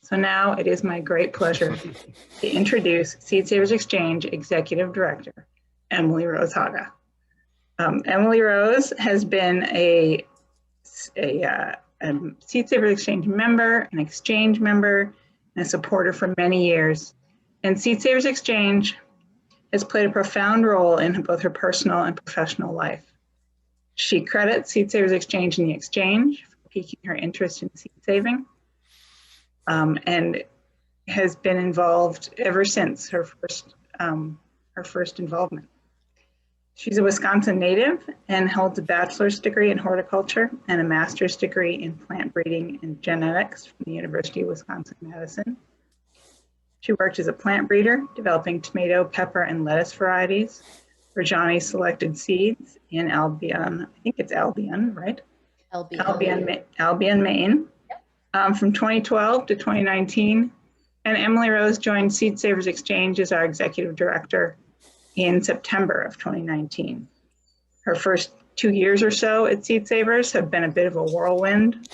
So now it is my great pleasure to introduce Seed Savers Exchange Executive Director, Emily Rose Haga. Emily Rose has been a Seed Savers Exchange member, an exchange member, and a supporter for many years. And Seed Savers Exchange has played a profound role in both her personal and professional life. She credits Seed Savers Exchange and the exchange for piquing her interest in seed saving, and has been involved ever since her first involvement. She's a Wisconsin native and holds a bachelor's degree in horticulture and a master's degree in plant breeding and genetics from the University of Wisconsin-Madison. She worked as a plant breeder, developing tomato, pepper, and lettuce varieties for Johnny Selected Seeds in Albion. I think it's Albion, right? Albion, Maine. Yep. From 2012 to 2019. And Emily Rose joined Seed Savers Exchange as our executive director in September of 2019. Her first 2 years or so at Seed Savers have been a bit of a whirlwind,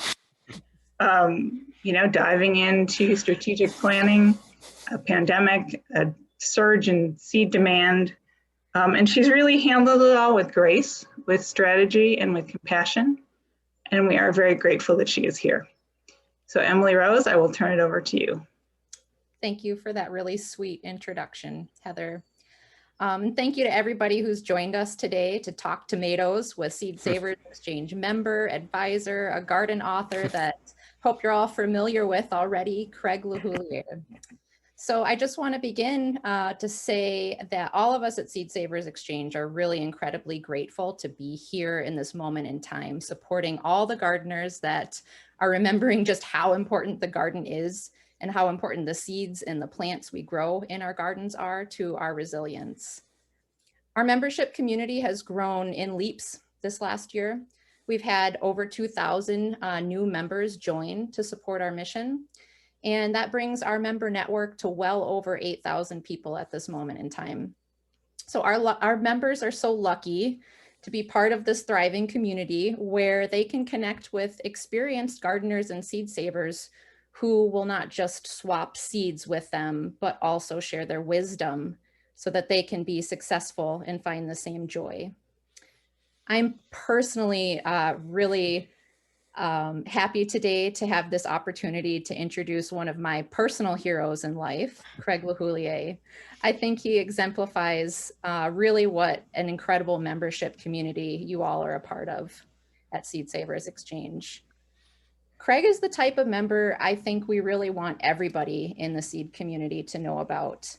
diving into strategic planning, a pandemic, a surge in seed demand, and she's really handled it all with grace, with strategy, and with compassion, and we are very grateful that she is here. So Emily Rose, I will turn it over to you. Thank you for that really sweet introduction, Heather. Thank you to everybody who's joined us today to talk tomatoes with Seed Savers Exchange member, advisor, a garden author that hope you're all familiar with already, Craig Lehoullier. So I just want to begin to say that all of us at Seed Savers Exchange are really incredibly grateful to be here in this moment in time, supporting all the gardeners that are remembering just how important the garden is and how important the seeds and the plants we grow in our gardens are to our resilience. Our membership community has grown in leaps this last year. We've had over 2,000 new members join to support our mission. And that brings our member network to well over 8,000 people at this moment in time. So our members are so lucky to be part of this thriving community where they can connect with experienced gardeners and seed savers who will not just swap seeds with them, but also share their wisdom so that they can be successful and find the same joy. I'm personally really happy today to have this opportunity to introduce one of my personal heroes in life, Craig Lehoullier. I think he exemplifies really what an incredible membership community you all are a part of at Seed Savers Exchange. Craig is the type of member I think we really want everybody in the seed community to know about.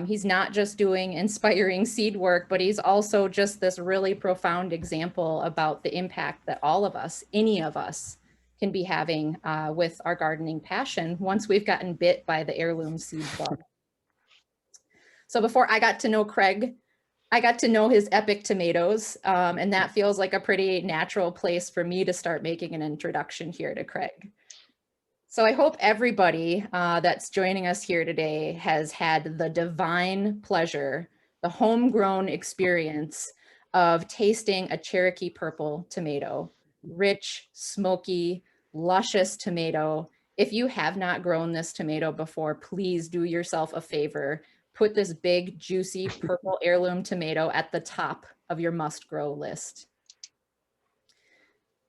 He's not just doing inspiring seed work, but he's also just this really profound example about the impact that all of us, any of us, can be having with our gardening passion once we've gotten bit by the heirloom seed bug. So before I got to know Craig, I got to know his epic tomatoes, and that feels like a pretty natural place for me to start making an introduction here to Craig. So I hope everybody that's joining us here today has had the divine pleasure, the homegrown experience of tasting a Cherokee purple tomato, rich, smoky, luscious tomato. If you have not grown this tomato before, please do yourself a favor. Put this big, juicy purple heirloom tomato at the top of your must-grow list.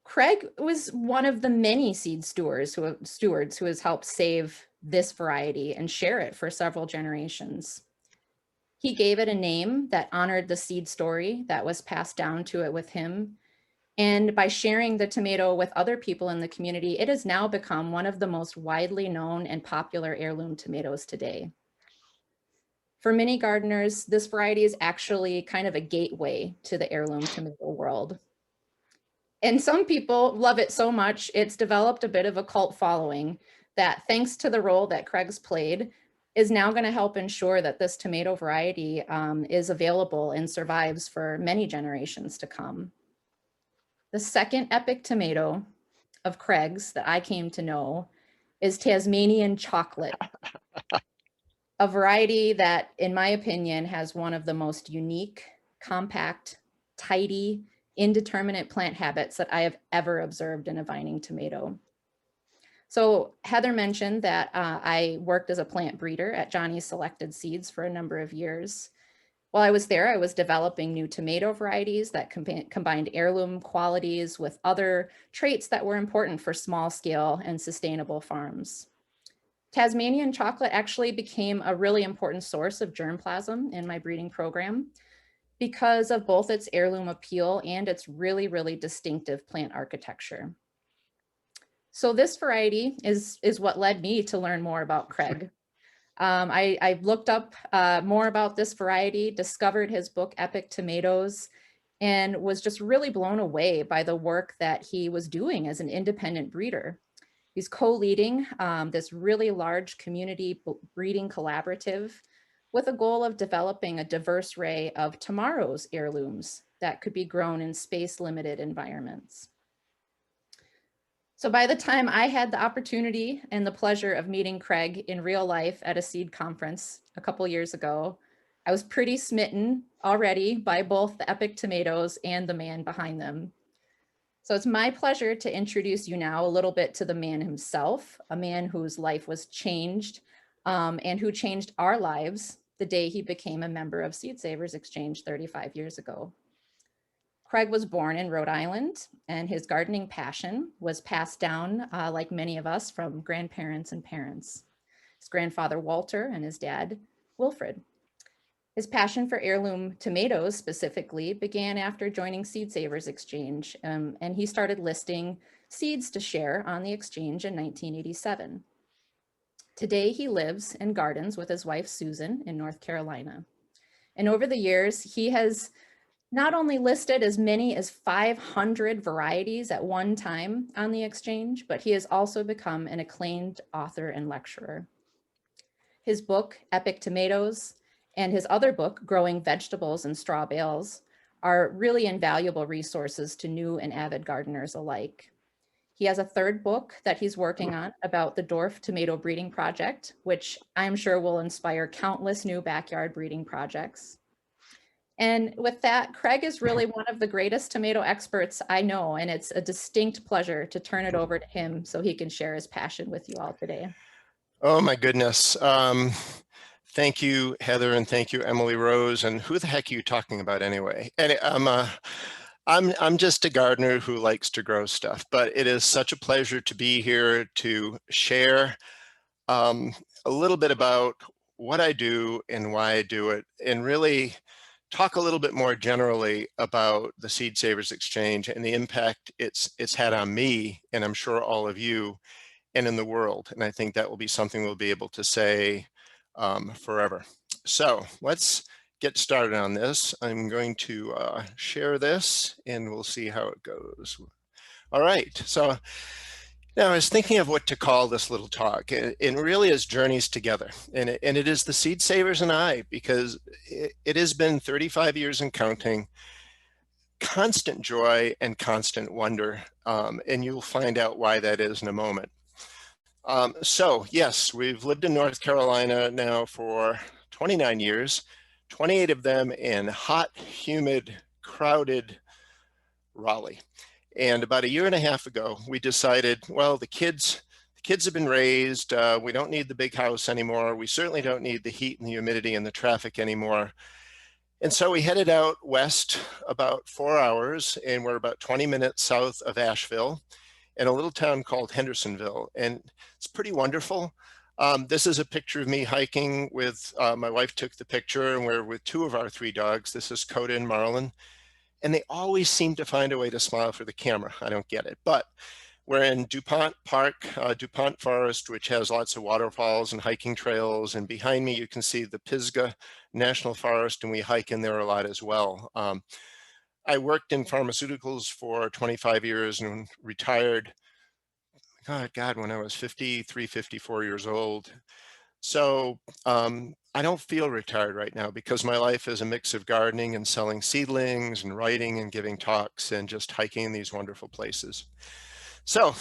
Craig was one of the many seed stewards who has helped save this variety and share it for several generations. He gave it a name that honored the seed story that was passed down to it with him. And by sharing the tomato with other people in the community, it has now become one of the most widely known and popular heirloom tomatoes today. For many gardeners, this variety is actually kind of a gateway to the heirloom tomato world. And some people love it so much, it's developed a bit of a cult following that, thanks to the role that Craig's played, is now going to help ensure that this tomato variety is available and survives for many generations to come. The second epic tomato of Craig's that I came to know is Tasmanian chocolate, a variety that, in my opinion, has one of the most unique, compact, tidy, indeterminate plant habits that I have ever observed in a vining tomato. So Heather mentioned that I worked as a plant breeder at Johnny's Selected Seeds for a number of years. While I was there, I was developing new tomato varieties that combined heirloom qualities with other traits that were important for small scale and sustainable farms. Tasmanian chocolate actually became a really important source of germplasm in my breeding program because of both its heirloom appeal and its really, really distinctive plant architecture. So this variety is what led me to learn more about Craig. I looked up more about this variety, discovered his book, Epic Tomatoes, and was just really blown away by the work that he was doing as an independent breeder. He's co-leading this really large community breeding collaborative with a goal of developing a diverse array of tomorrow's heirlooms that could be grown in space-limited environments. So by the time I had the opportunity and the pleasure of meeting Craig in real life at a seed conference a couple years ago, I was pretty smitten already by both the Epic Tomatoes and the man behind them. So it's my pleasure to introduce you now a little bit to the man himself, a man whose life was changed and who changed our lives the day he became a member of Seed Savers Exchange 35 years ago. Craig was born in Rhode Island, and his gardening passion was passed down, like many of us, from grandparents and parents. His grandfather, Walter, and his dad, Wilfred. His passion for heirloom tomatoes specifically began after joining Seed Savers Exchange, and he started listing seeds to share on the exchange in 1987. Today, he lives and gardens with his wife, Susan, in North Carolina. And over the years, he has not only listed as many as 500 varieties at one time on the exchange, but he has also become an acclaimed author and lecturer. His book, Epic Tomatoes, and his other book, Growing Vegetables in Straw Bales, are really invaluable resources to new and avid gardeners alike. He has a third book that he's working on about the dwarf tomato breeding project, which I'm sure will inspire countless new backyard breeding projects. And with that, Craig is really one of the greatest tomato experts I know, and it's a distinct pleasure to turn it over to him so he can share his passion with you all today. Oh my goodness. Thank you, Heather, and thank you, Emily Rose. And who the heck are you talking about anyway? And I'm just a gardener who likes to grow stuff, but it is such a pleasure to be here to share a little bit about what I do and why I do it, and really talk a little bit more generally about the Seed Savers Exchange and the impact it's had on me, and I'm sure all of you, and in the world. And I think that will be something we'll be able to say forever. So let's get started on this. I'm going to share this and we'll see how it goes. All right, so now I was thinking of what to call this little talk. It really is Journeys Together. And it is the Seed Savers and I, because it has been 35 years and counting, constant joy and constant wonder. And you'll find out why that is in a moment. So yes, we've lived in North Carolina now for 29 years, 28 of them in hot, humid, crowded Raleigh. And about a year and a half ago, we decided, well, the kids have been raised. We don't need the big house anymore. We certainly don't need the heat and the humidity and the traffic anymore. And so we headed out west about 4 hours, and we're about 20 minutes south of Asheville in a little town called Hendersonville. And it's pretty wonderful. This is a picture of me hiking with, my wife took the picture, and we're with two of our three dogs. This is Coda and Marlin. And they always seem to find a way to smile for the camera. I don't get it. But we're in DuPont Park, DuPont Forest, which has lots of waterfalls and hiking trails. And behind me, you can see the Pisgah National Forest, and we hike in there a lot as well. I worked in pharmaceuticals for 25 years and retired, oh God, when I was 53, 54 years old. So I don't feel retired right now, because my life is a mix of gardening and selling seedlings and writing and giving talks and just hiking in these wonderful places. So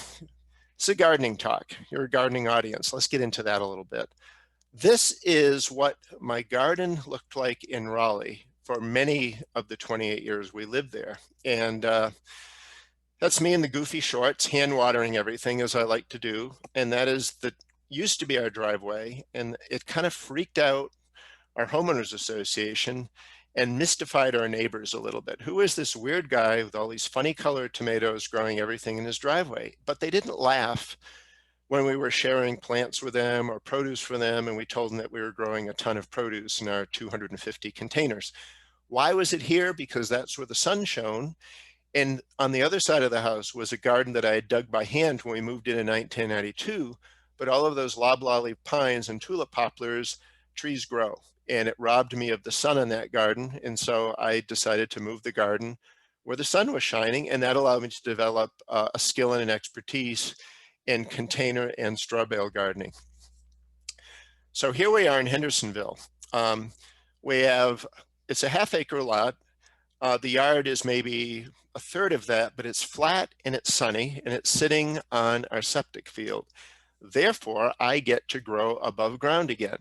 it's a gardening talk. You're a gardening audience. Let's get into that a little bit. This is what my garden looked like in Raleigh for many of the 28 years we lived there. And That's me in the goofy shorts, hand watering everything as I like to do. And that is used to be our driveway. And it kind of freaked out our homeowners association and mystified our neighbors a little bit. Who is this weird guy with all these funny colored tomatoes growing everything in his driveway? But they didn't laugh when we were sharing plants with them or produce for them, and we told them that we were growing a ton of produce in our 250 containers. Why was it here? Because that's where the sun shone. And on the other side of the house was a garden that I had dug by hand when we moved in 1992. But all of those loblolly pines and tulip poplars, trees grow. And it robbed me of the sun in that garden. And so I decided to move the garden where the sun was shining. And that allowed me to develop a skill and an expertise in container and straw bale gardening. So here we are in Hendersonville. It's a half-acre lot. The yard is maybe a third of that, but it's flat and it's sunny and it's sitting on our septic field. Therefore, I get to grow above ground again.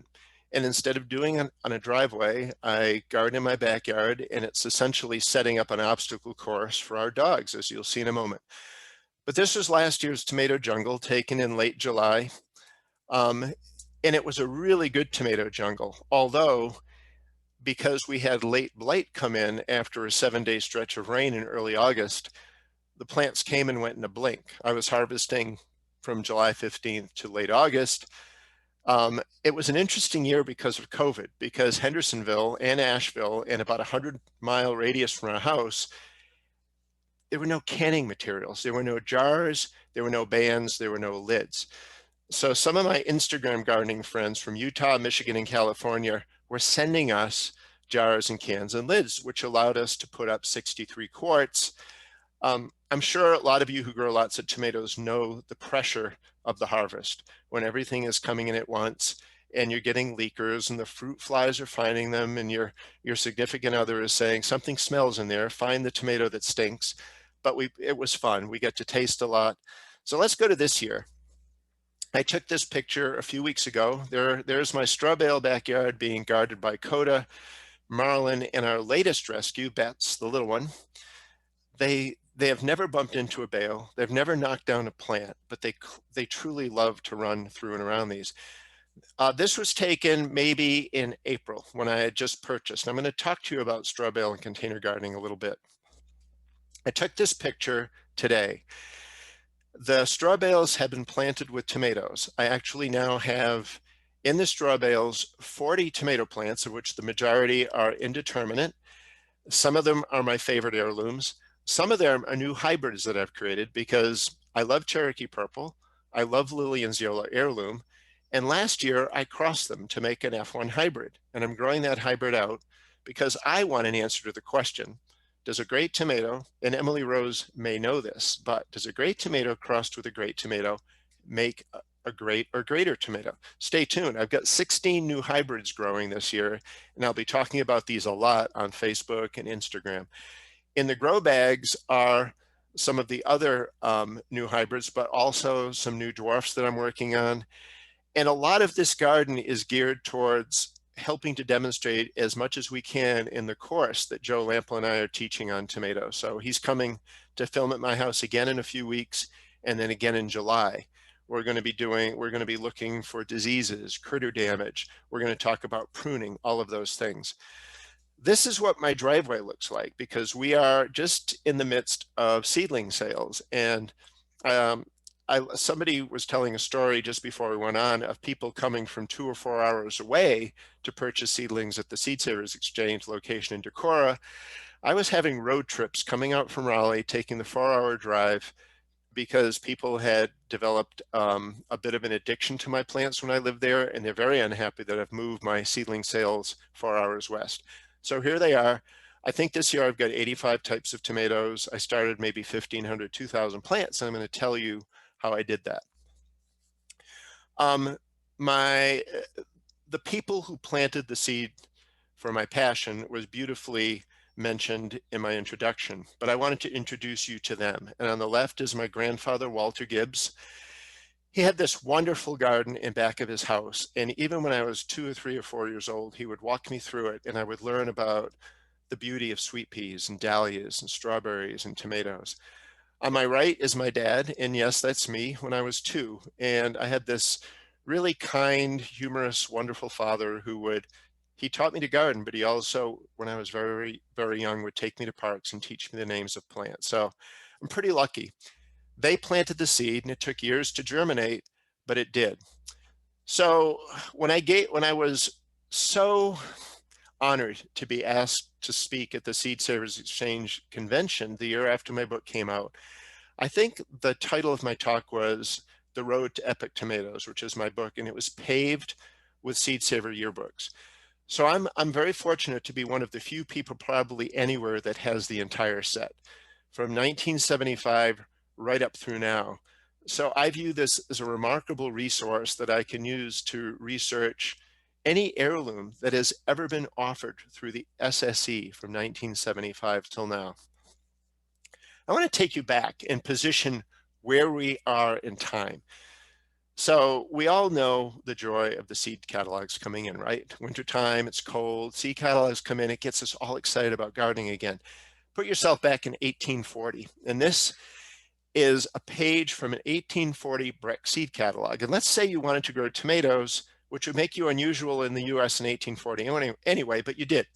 And instead of doing it on a driveway, I garden in my backyard, and it's essentially setting up an obstacle course for our dogs, as you'll see in a moment. But this was last year's tomato jungle taken in late July. And it was a really good tomato jungle, although because we had late blight come in after a 7-day stretch of rain in early August, the plants came and went in a blink. I was harvesting from July 15th to late August. It was an interesting year because of COVID, because Hendersonville and Asheville, and about a 100-mile radius from our house, there were no canning materials. There were no jars, there were no bands, there were no lids. So some of my Instagram gardening friends from Utah, Michigan, and California were sending us jars and cans and lids, which allowed us to put up 63 quarts. I'm sure a lot of you who grow lots of tomatoes know the pressure of the harvest when everything is coming in at once and you're getting leakers and the fruit flies are finding them, and your significant other is saying something smells in there, find the tomato that stinks. But it was fun. We get to taste a lot. So let's go to this year. I took this picture a few weeks ago. There's my straw bale backyard being guarded by Coda, Marlin, and our latest rescue, Bets, the little one. They have never bumped into a bale. They've never knocked down a plant, but they truly love to run through and around these. This was taken maybe in April when I had just purchased. I'm going to talk to you about straw bale and container gardening a little bit. I took this picture today. The straw bales have been planted with tomatoes. I actually now have in the straw bales 40 tomato plants, of which the majority are indeterminate. Some of them are my favorite heirlooms. Some of them are new hybrids that I've created because I love Cherokee Purple. I love Lily and Ziola heirloom. And last year I crossed them to make an F1 hybrid. And I'm growing that hybrid out because I want an answer to the question, does a great tomato, and Emily Rose may know this, but does a great tomato crossed with a great tomato make a great or greater tomato? Stay tuned. I've got 16 new hybrids growing this year, and I'll be talking about these a lot on Facebook and Instagram. In the grow bags are some of the other new hybrids, but also some new dwarfs that I'm working on. And a lot of this garden is geared towards helping to demonstrate as much as we can in the course that Joe Lample and I are teaching on tomatoes. So he's coming to film at my house again in a few weeks, and then again in July. We're going to be looking for diseases, critter damage. We're going to talk about pruning, all of those things. This is what my driveway looks like because we are just in the midst of seedling sales. And somebody was telling a story just before we went on of people coming from 2 or 4 hours away to purchase seedlings at the Seed Savers Exchange location in Decorah. I was having road trips coming out from Raleigh, taking the 4-hour drive because people had developed a bit of an addiction to my plants when I lived there, and they're very unhappy that I've moved my seedling sales 4 hours west. So here they are. I think this year I've got 85 types of tomatoes. I started maybe 1,500, 2,000 plants, and I'm going to tell you how I did that. The people who planted the seed for my passion was beautifully mentioned in my introduction, but I wanted to introduce you to them. And on the left is my grandfather, Walter Gibbs. He had this wonderful garden in back of his house. And even when I was 2 or 3 or 4 years old, he would walk me through it and I would learn about the beauty of sweet peas and dahlias and strawberries and tomatoes. On my right is my dad, and yes, that's me when I was 2. And I had this really kind, humorous, wonderful father he taught me to garden, but he also, when I was very, very young, would take me to parks and teach me the names of plants. So I'm pretty lucky. They planted the seed and it took years to germinate, but it did. So when I was so honored to be asked to speak at the Seed Savers Exchange convention the year after my book came out, I think the title of my talk was The Road to Epic Tomatoes, which is my book, and it was paved with Seed Saver yearbooks. So I'm very fortunate to be one of the few people probably anywhere that has the entire set from 1975 right up through now. So I view this as a remarkable resource that I can use to research any heirloom that has ever been offered through the SSE from 1975 till now. I want to take you back and position where we are in time. So we all know the joy of the seed catalogs coming in, right? Wintertime, it's cold, seed catalogs come in, it gets us all excited about gardening again. Put yourself back in 1840, and this is a page from an 1840 Breck seed catalog. And let's say you wanted to grow tomatoes, which would make you unusual in the US in 1840 anyway, but you did.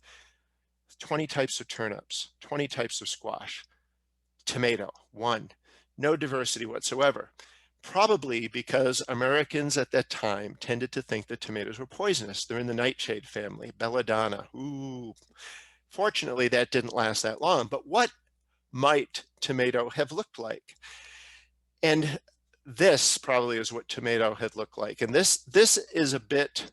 20 types of turnips, 20 types of squash, tomato, 1, no diversity whatsoever. Probably because Americans at that time tended to think that tomatoes were poisonous. They're in the nightshade family, belladonna. Ooh. Fortunately, that didn't last that long. But what might tomato have looked like? And this probably is what tomato had looked like. And this is a bit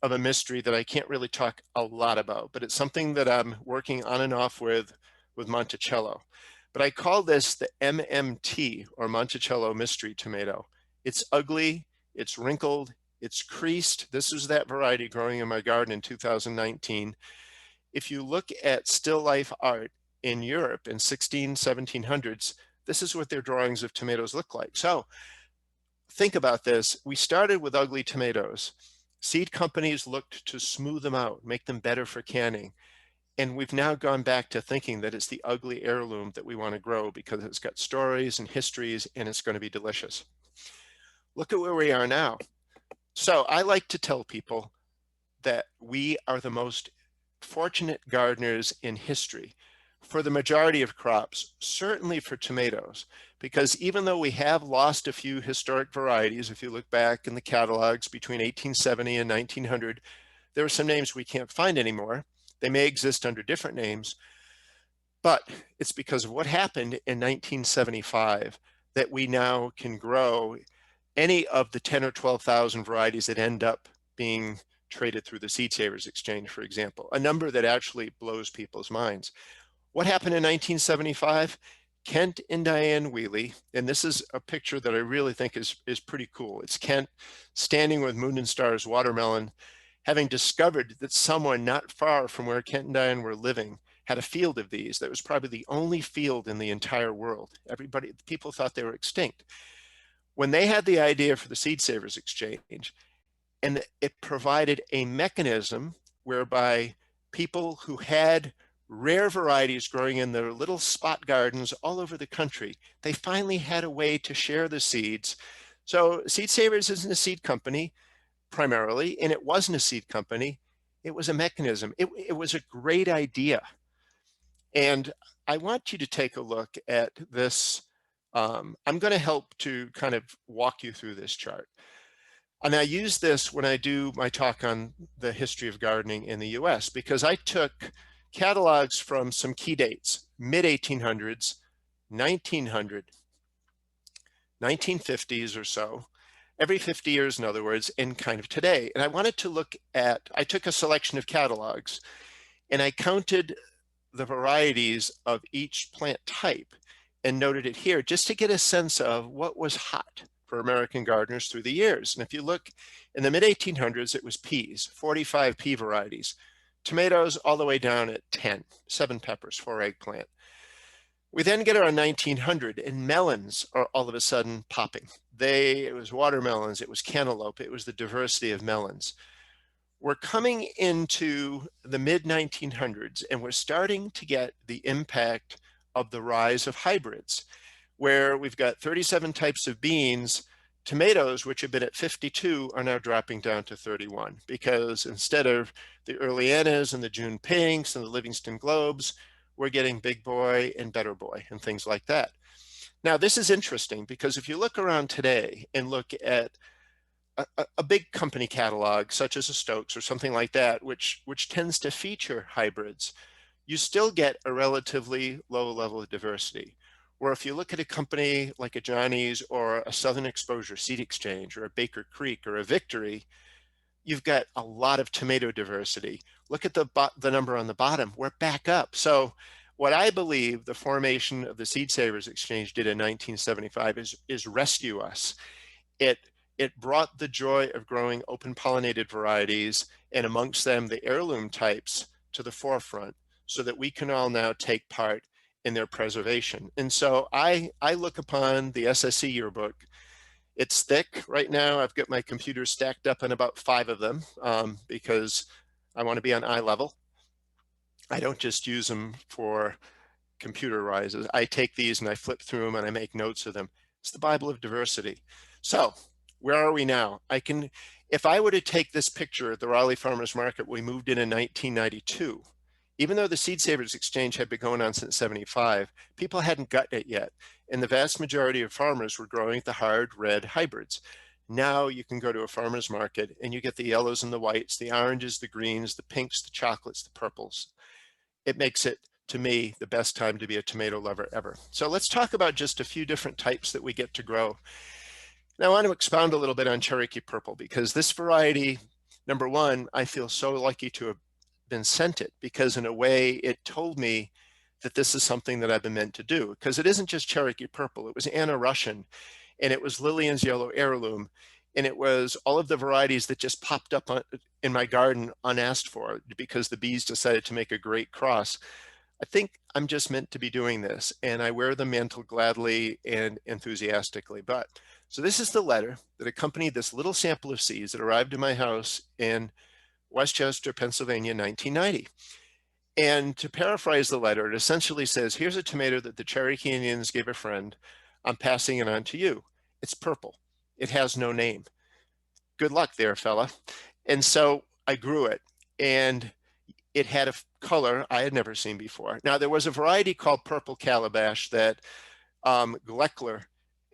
of a mystery that I can't really talk a lot about, but it's something that I'm working on and off with Monticello. But I call this the MMT, or Monticello mystery tomato. It's ugly, it's wrinkled, it's creased. This is that variety growing in my garden in 2019. If you look at still life art in Europe in 1700s, this is what their drawings of tomatoes look like. So think about this. We started with ugly tomatoes. Seed companies looked to smooth them out, make them better for canning. And we've now gone back to thinking that it's the ugly heirloom that we want to grow because it's got stories and histories and it's going to be delicious. Look at where we are now. So I like to tell people that we are the most fortunate gardeners in history for the majority of crops, certainly for tomatoes, because even though we have lost a few historic varieties, if you look back in the catalogs between 1870 and 1900, there are some names we can't find anymore. They may exist under different names, but it's because of what happened in 1975 that we now can grow any of the 10 or 12,000 varieties that end up being traded through the Seed Savers Exchange, for example, a number that actually blows people's minds. What happened in 1975? Kent and Diane Wheely, and this is a picture that I really think is pretty cool. It's Kent standing with Moon and Stars watermelon, having discovered that someone not far from where Kent and Diane were living had a field of these that was probably the only field in the entire world. People thought they were extinct. When they had the idea for the Seed Savers Exchange, and it provided a mechanism whereby people who had rare varieties growing in their little spot gardens all over the country, they finally had a way to share the seeds. So Seed Savers isn't a seed company primarily, and it wasn't a seed company. It was a mechanism. It was a great idea. And I want you to take a look at this. I'm going to help to kind of walk you through this chart. And I use this when I do my talk on the history of gardening in the US, because I took catalogs from some key dates, mid-1800s, 1900, 1950s or so, every 50 years, in other words, and kind of today. And I wanted to look at, I took a selection of catalogs and I counted the varieties of each plant type and noted it here just to get a sense of what was hot for American gardeners through the years. And if you look in the mid-1800s, it was peas, 45 pea varieties, tomatoes all the way down at 10, 7 peppers, 4 eggplant. We then get around 1900 and melons are all of a sudden popping. It was watermelons, it was cantaloupe, it was the diversity of melons. We're coming into the mid-1900s and we're starting to get the impact of the rise of hybrids. where we've got 37 types of beans. Tomatoes, which have been at 52, are now dropping down to 31, because instead of the early Annas and the June Pinks and the Livingston Globes, we're getting Big Boy and Better Boy and things like that. Now, this is interesting because if you look around today and look at a big company catalog, such as a Stokes or something like that, which tends to feature hybrids, you still get a relatively low level of diversity. Where if you look at a company like a Johnny's or a Southern Exposure Seed Exchange or a Baker Creek or a Victory, you've got a lot of tomato diversity. Look at the number on the bottom, we're back up. So what I believe the formation of the Seed Savers Exchange did in 1975 is rescue us. It brought the joy of growing open pollinated varieties, and amongst them the heirloom types, to the forefront, so that we can all now take part in their preservation. And so I look upon the SSC yearbook. It's thick right now. I've got my computer stacked up in about 5 of them because I want to be on eye level. I don't just use them for computer rises. I take these and I flip through them and I make notes of them. It's the Bible of diversity. So where are we now? If I were to take this picture at the Raleigh Farmers Market, we moved in 1992. Even though the Seed Savers Exchange had been going on since 75, people hadn't gotten it yet. And the vast majority of farmers were growing the hard red hybrids. Now you can go to a farmer's market and you get the yellows and the whites, the oranges, the greens, the pinks, the chocolates, the purples. It makes it, to me, the best time to be a tomato lover ever. So let's talk about just a few different types that we get to grow. Now I want to expound a little bit on Cherokee Purple, because this variety, number one, I feel so lucky to have been sent it, because in a way it told me that this is something that I've been meant to do, because it isn't just Cherokee Purple. It was Anna Russian, and it was Lillian's Yellow Heirloom, and it was all of the varieties that just popped up in my garden unasked for, because the bees decided to make a great cross. I think I'm just meant to be doing this, and I wear the mantle gladly and enthusiastically. So this is the letter that accompanied this little sample of seeds that arrived in my house in Westchester, Pennsylvania, 1990. And to paraphrase the letter, it essentially says, here's a tomato that the Cherokee Indians gave a friend. I'm passing it on to you. It's purple. It has no name. Good luck there, fella. And so I grew it, and it had a color I had never seen before. Now, there was a variety called Purple Calabash that Gleckler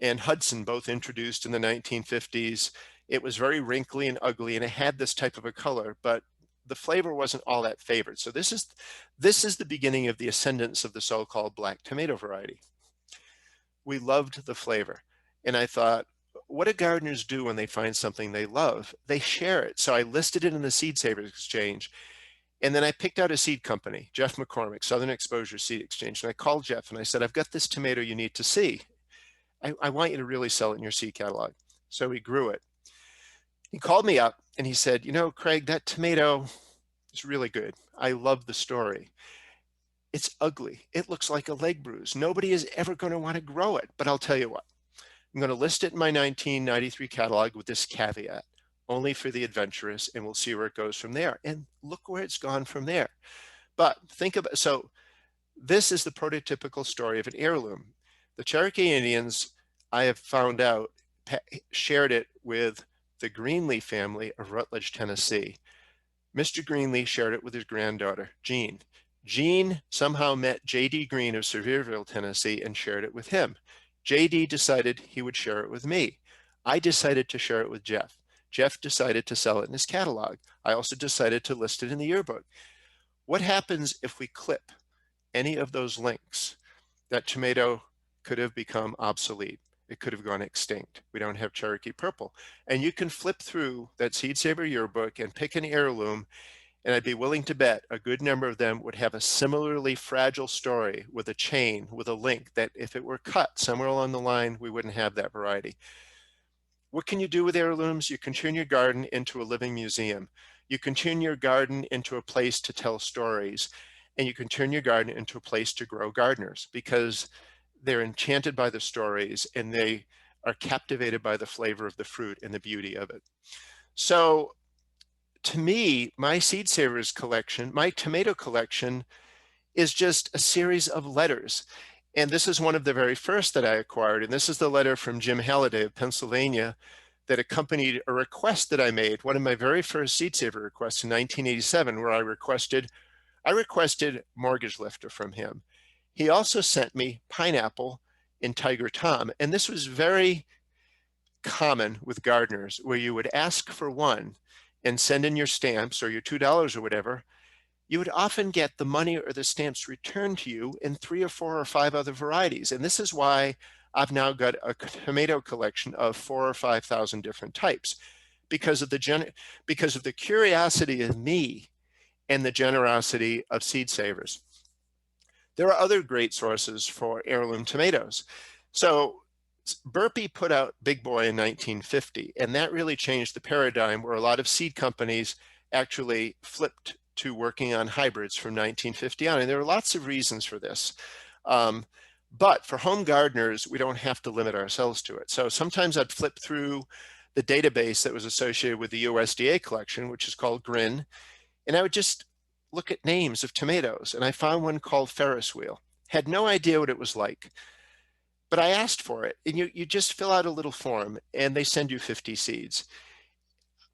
and Hudson both introduced in the 1950s. It was very wrinkly and ugly, and it had this type of a color, but the flavor wasn't all that favored. So this is the beginning of the ascendance of the so-called black tomato variety. We loved the flavor, and I thought, what do gardeners do when they find something they love? They share it. So I listed it in the Seed Savers Exchange, and then I picked out a seed company, Jeff McCormick, Southern Exposure Seed Exchange, and I called Jeff and I said, I've got this tomato you need to see. I want you to really sell it in your seed catalog. So he grew it. He called me up and he said, you know, Craig, that tomato is really good. I love the story. It's ugly. It looks like a leg bruise. Nobody is ever going to want to grow it. But I'll tell you what, I'm going to list it in my 1993 catalog with this caveat, only for the adventurous, and we'll see where it goes from there. And look where it's gone from there. But think about, so this is the prototypical story of an heirloom. The Cherokee Indians, I have found out, shared it with the Greenlee family of Rutledge, Tennessee. Mr. Greenlee shared it with his granddaughter, Jean. Jean somehow met J.D. Green of Sevierville, Tennessee, and shared it with him. J.D. decided he would share it with me. I decided to share it with Jeff. Jeff decided to sell it in his catalog. I also decided to list it in the yearbook. What happens if we clip any of those links? That tomato could have become obsolete. It could have gone extinct. We don't have Cherokee Purple. And you can flip through that Seed Saver yearbook and pick an heirloom, and I'd be willing to bet a good number of them would have a similarly fragile story with a chain, with a link that if it were cut somewhere along the line, we wouldn't have that variety. What can you do with heirlooms? You can turn your garden into a living museum. You can turn your garden into a place to tell stories, and you can turn your garden into a place to grow gardeners, because they're enchanted by the stories and they are captivated by the flavor of the fruit and the beauty of it. So to me, my Seed Savers collection, my tomato collection, is just a series of letters. And this is one of the very first that I acquired. And this is the letter from Jim Halliday of Pennsylvania that accompanied a request that I made, one of my very first Seed Saver requests in 1987, where I requested Mortgage Lifter from him. He also sent me Pineapple and Tiger Tom. And this was very common with gardeners, where you would ask for one and send in your stamps or your $2 or whatever. You would often get the money or the stamps returned to you in 3 or 4 or 5 other varieties. And this is why I've now got a tomato collection of 4,000 or 5,000 different types, because of the curiosity of me and the generosity of Seed Savers. There are other great sources for heirloom tomatoes. So Burpee put out Big Boy in 1950, and that really changed the paradigm, where a lot of seed companies actually flipped to working on hybrids from 1950 on. And there are lots of reasons for this. But for home gardeners, we don't have to limit ourselves to it. So sometimes I'd flip through the database that was associated with the USDA collection, which is called GRIN, and I would just look at names of tomatoes. And I found one called Ferris Wheel. Had no idea what it was like, but I asked for it. And you just fill out a little form and they send you 50 seeds.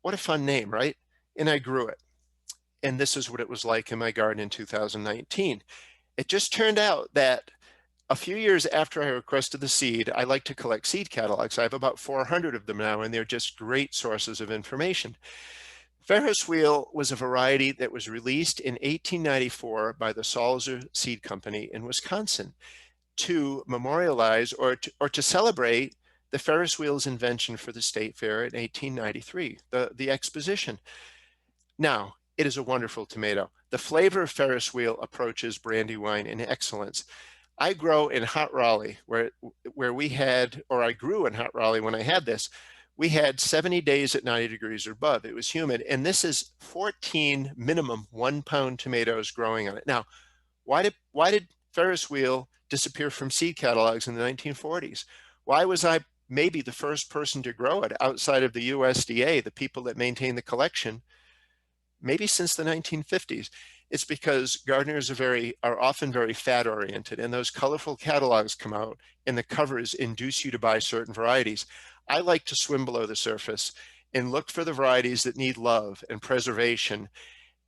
What a fun name, right? And I grew it. And this is what it was like in my garden in 2019. It just turned out that a few years after I requested the seed, I like to collect seed catalogs. I have about 400 of them now, and they're just great sources of information. Ferris Wheel was a variety that was released in 1894 by the Salzer Seed Company in Wisconsin to memorialize or to celebrate the Ferris Wheel's invention for the State Fair in 1893, the exposition. Now, it is a wonderful tomato. The flavor of Ferris Wheel approaches Brandywine in excellence. I grow in Hot Raleigh, where we had, or I grew in Hot Raleigh when I had this. We had 70 days at 90 degrees or above. It was humid, and this is 14 minimum 1-pound tomatoes growing on it. Now, why did Ferris Wheel disappear from seed catalogs in the 1940s? Why was I maybe the first person to grow it outside of the USDA, the people that maintain the collection, maybe since the 1950s? It's because gardeners are often very fad oriented, and those colorful catalogs come out and the covers induce you to buy certain varieties. I like to swim below the surface and look for the varieties that need love and preservation,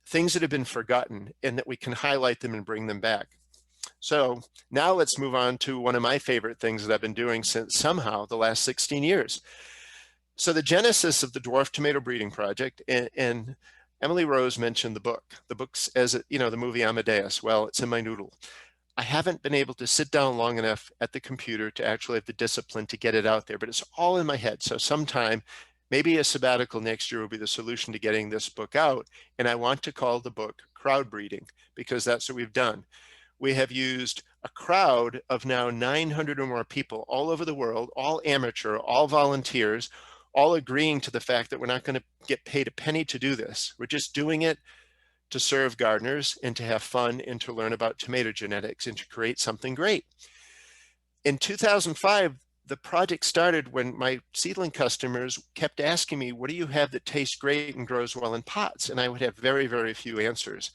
things that have been forgotten, and that we can highlight them and bring them back. So now let's move on to one of my favorite things that I've been doing since somehow the last 16 years. So the genesis of the Dwarf Tomato Breeding Project, and Emily Rose mentioned the book's as the movie Amadeus. Well, it's in my noodle. I haven't been able to sit down long enough at the computer to actually have the discipline to get it out there, but it's all in my head. So sometime, maybe a sabbatical next year will be the solution to getting this book out. And I want to call the book Crowd Breeding, because that's what we've done. We have used a crowd of now 900 or more people all over the world, all amateur, all volunteers, all agreeing to the fact that we're not going to get paid a penny to do this. We're just doing it to serve gardeners and to have fun and to learn about tomato genetics and to create something great. In 2005, the project started when my seedling customers kept asking me, what do you have that tastes great and grows well in pots? And I would have very, very few answers.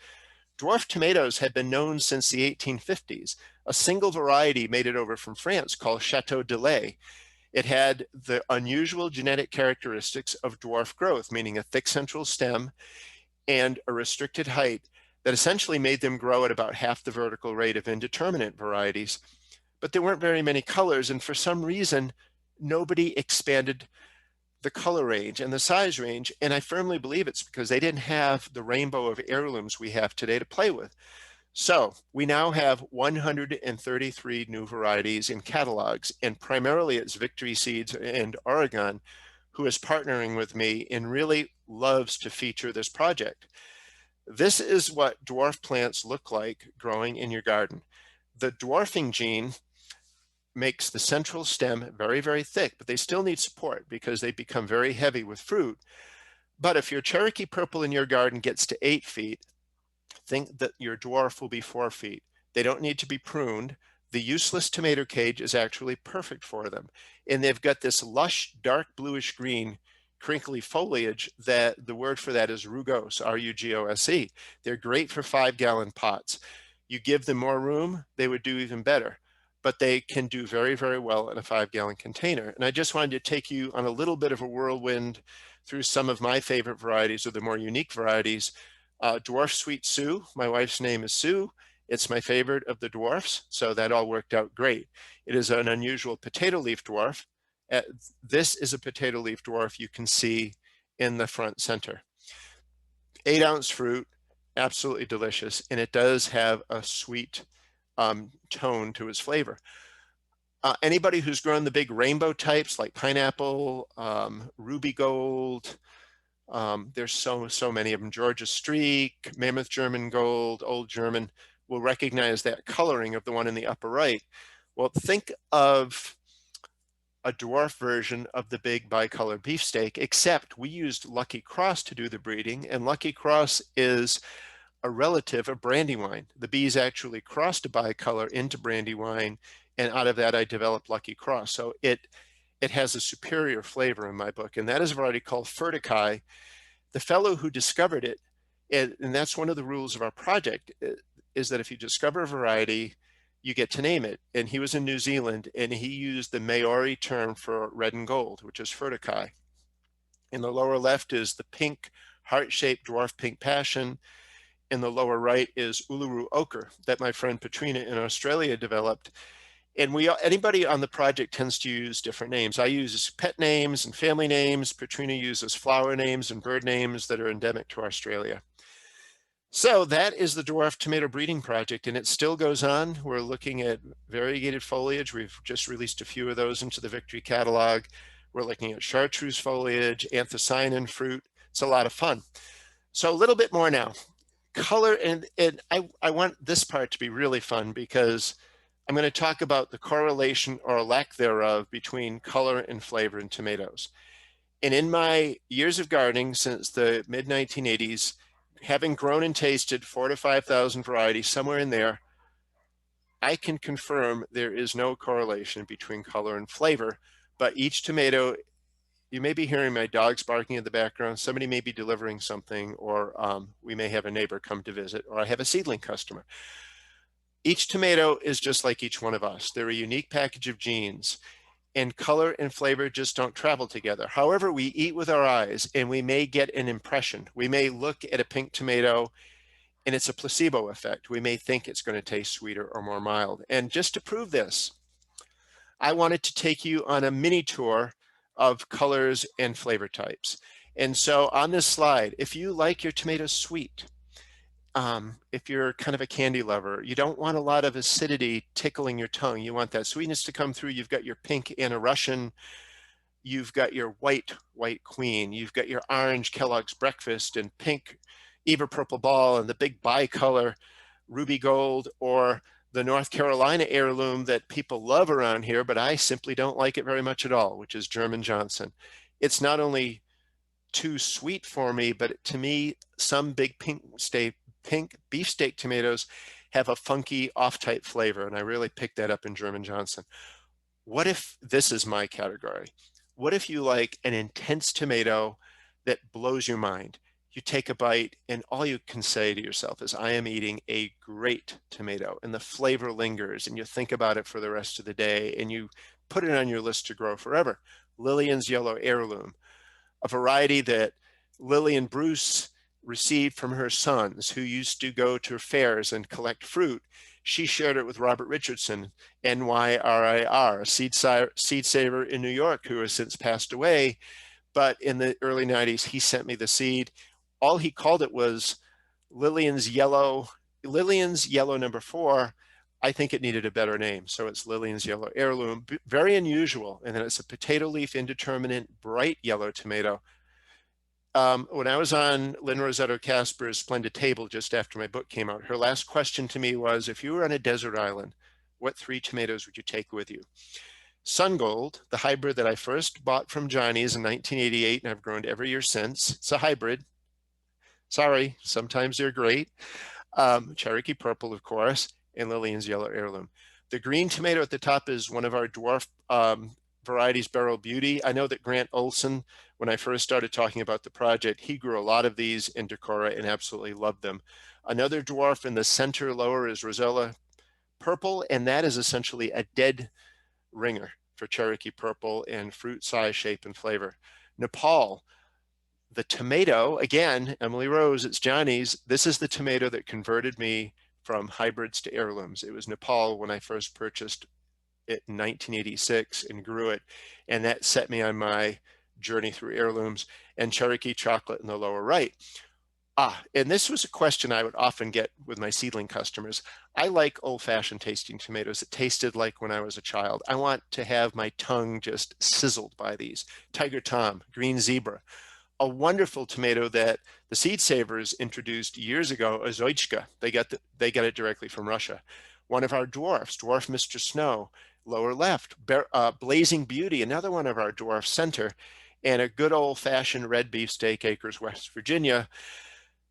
Dwarf tomatoes had been known since the 1850s. A single variety made it over from France called Chateau de Lait. It had the unusual genetic characteristics of dwarf growth, meaning a thick central stem and a restricted height that essentially made them grow at about half the vertical rate of indeterminate varieties. But there weren't very many colors, and for some reason, nobody expanded the color range and the size range, and I firmly believe it's because they didn't have the rainbow of heirlooms we have today to play with. So we now have 133 new varieties in catalogs, and primarily it's Victory Seeds and Oregon who is partnering with me and really loves to feature this project. This is what dwarf plants look like growing in your garden. The dwarfing gene makes the central stem very, very thick, but they still need support because they become very heavy with fruit. But if your Cherokee Purple in your garden gets to 8 feet, think that your dwarf will be 4 feet. They don't need to be pruned. The useless tomato cage is actually perfect for them. And they've got this lush, dark bluish green, crinkly foliage that the word for that is rugose, R-U-G-O-S-E. They're great for 5-gallon pots. You give them more room, they would do even better. but they can do very, very well in a 5-gallon container. And I just wanted to take you on a little bit of a whirlwind through some of my favorite varieties, or the more unique varieties. Dwarf Sweet Sue, my wife's name is Sue. It's my favorite of the dwarfs, so that all worked out great. It is an unusual potato leaf dwarf. This is a potato leaf dwarf you can see in the front center. 8-ounce fruit, absolutely delicious, and it does have a sweet tone to its flavor. Anybody who's grown the big rainbow types like pineapple, ruby gold, there's so many of them, Georgia Streak, Mammoth German Gold, Old German, will recognize that coloring of the one in the upper right. Well, think of a dwarf version of the big bicolor beefsteak, except we used Lucky Cross to do the breeding, and Lucky Cross is a relative of Brandywine. The bees actually crossed a bicolor into Brandywine, and out of that I developed Lucky Cross. So it has a superior flavor in my book, and that is a variety called Furticae. The fellow who discovered it, and that's one of the rules of our project, is that if you discover a variety, you get to name it. And he was in New Zealand, and he used the Maori term for red and gold, which is Furticae. In the lower left is the pink, heart-shaped dwarf pink passion. In the lower right is Uluru Ochre that my friend Petrina in Australia developed. And anybody on the project tends to use different names. I use pet names and family names. Petrina uses flower names and bird names that are endemic to Australia. So that is the dwarf tomato breeding project, and it still goes on. We're looking at variegated foliage. We've just released a few of those into the Victory catalog. We're looking at chartreuse foliage, anthocyanin fruit. It's a lot of fun. So a little bit more now. Color, and I want this part to be really fun, because I'm going to talk about the correlation or lack thereof between color and flavor in tomatoes. And in my years of gardening since the mid-1980s, having grown and tasted 4,000 to 5,000 varieties, somewhere in there, I can confirm there is no correlation between color and flavor. But each tomato, you may be hearing my dogs barking in the background, somebody may be delivering something, or we may have a neighbor come to visit, or I have a seedling customer. Each tomato is just like each one of us. They're a unique package of genes, and color and flavor just don't travel together. However, we eat with our eyes, and we may get an impression. We may look at a pink tomato and it's a placebo effect. We may think it's going to taste sweeter or more mild. And just to prove this, I wanted to take you on a mini tour of colors and flavor types. And so on this slide, if you like your tomatoes sweet, if you're kind of a candy lover, you don't want a lot of acidity tickling your tongue. You want that sweetness to come through. You've got your pink Anna Russian. You've got your white Queen. You've got your orange Kellogg's Breakfast, and pink Eva Purple Ball, and the big bicolor Ruby Gold, or the North Carolina heirloom that people love around here, but I simply don't like it very much at all, which is German Johnson. It's not only too sweet for me, but to me, some big pink beefsteak tomatoes have a funky off-type flavor, and I really picked that up in German Johnson. What if this is my category? What if you like an intense tomato that blows your mind? You take a bite and all you can say to yourself is, I am eating a great tomato, and the flavor lingers, and you think about it for the rest of the day, and you put it on your list to grow forever. Lillian's Yellow Heirloom, a variety that Lillian Bruce received from her sons, who used to go to fairs and collect fruit. She shared it with Robert Richardson, NYRIR, a seed saver in New York, who has since passed away. But in the early 90s, he sent me the seed. All he called it was Lillian's Yellow number 4. I think it needed a better name, so it's Lillian's Yellow Heirloom. Very unusual, and then it's a potato leaf indeterminate bright yellow tomato. When I was on Lynn Rossetto Casper's Splendid Table just after my book came out, her last question to me was, if you were on a desert island, what 3 tomatoes would you take with you? Sun Gold, the hybrid that I first bought from Johnny's in 1988, and I've grown every year since. It's a hybrid. Sorry, sometimes they're great. Cherokee Purple, of course, and Lillian's Yellow Heirloom. The green tomato at the top is one of our dwarf varieties, Beryl Beauty. I know that Grant Olson, when I first started talking about the project, he grew a lot of these in Decorah and absolutely loved them. Another dwarf in the center lower is Rosella purple, and that is essentially a dead ringer for Cherokee purple in fruit, size, shape, and flavor. Nepal, the tomato, again, Emily Rose, it's Johnny's. This is the tomato that converted me from hybrids to heirlooms. It was Nepal when I first purchased it in 1986 and grew it, and that set me on my journey through heirlooms. And Cherokee chocolate in the lower right. And this was a question I would often get with my seedling customers. I like old-fashioned tasting tomatoes that tasted like when I was a child. I want to have my tongue just sizzled by these. Tiger Tom, Green Zebra, a wonderful tomato that the Seed Savers introduced years ago, Azoichka. They got it directly from Russia. One of our dwarfs, Dwarf Mr. Snow, lower left. Blazing Beauty, another one of our dwarf, center. And a good old-fashioned red beefsteak, Acres, West Virginia.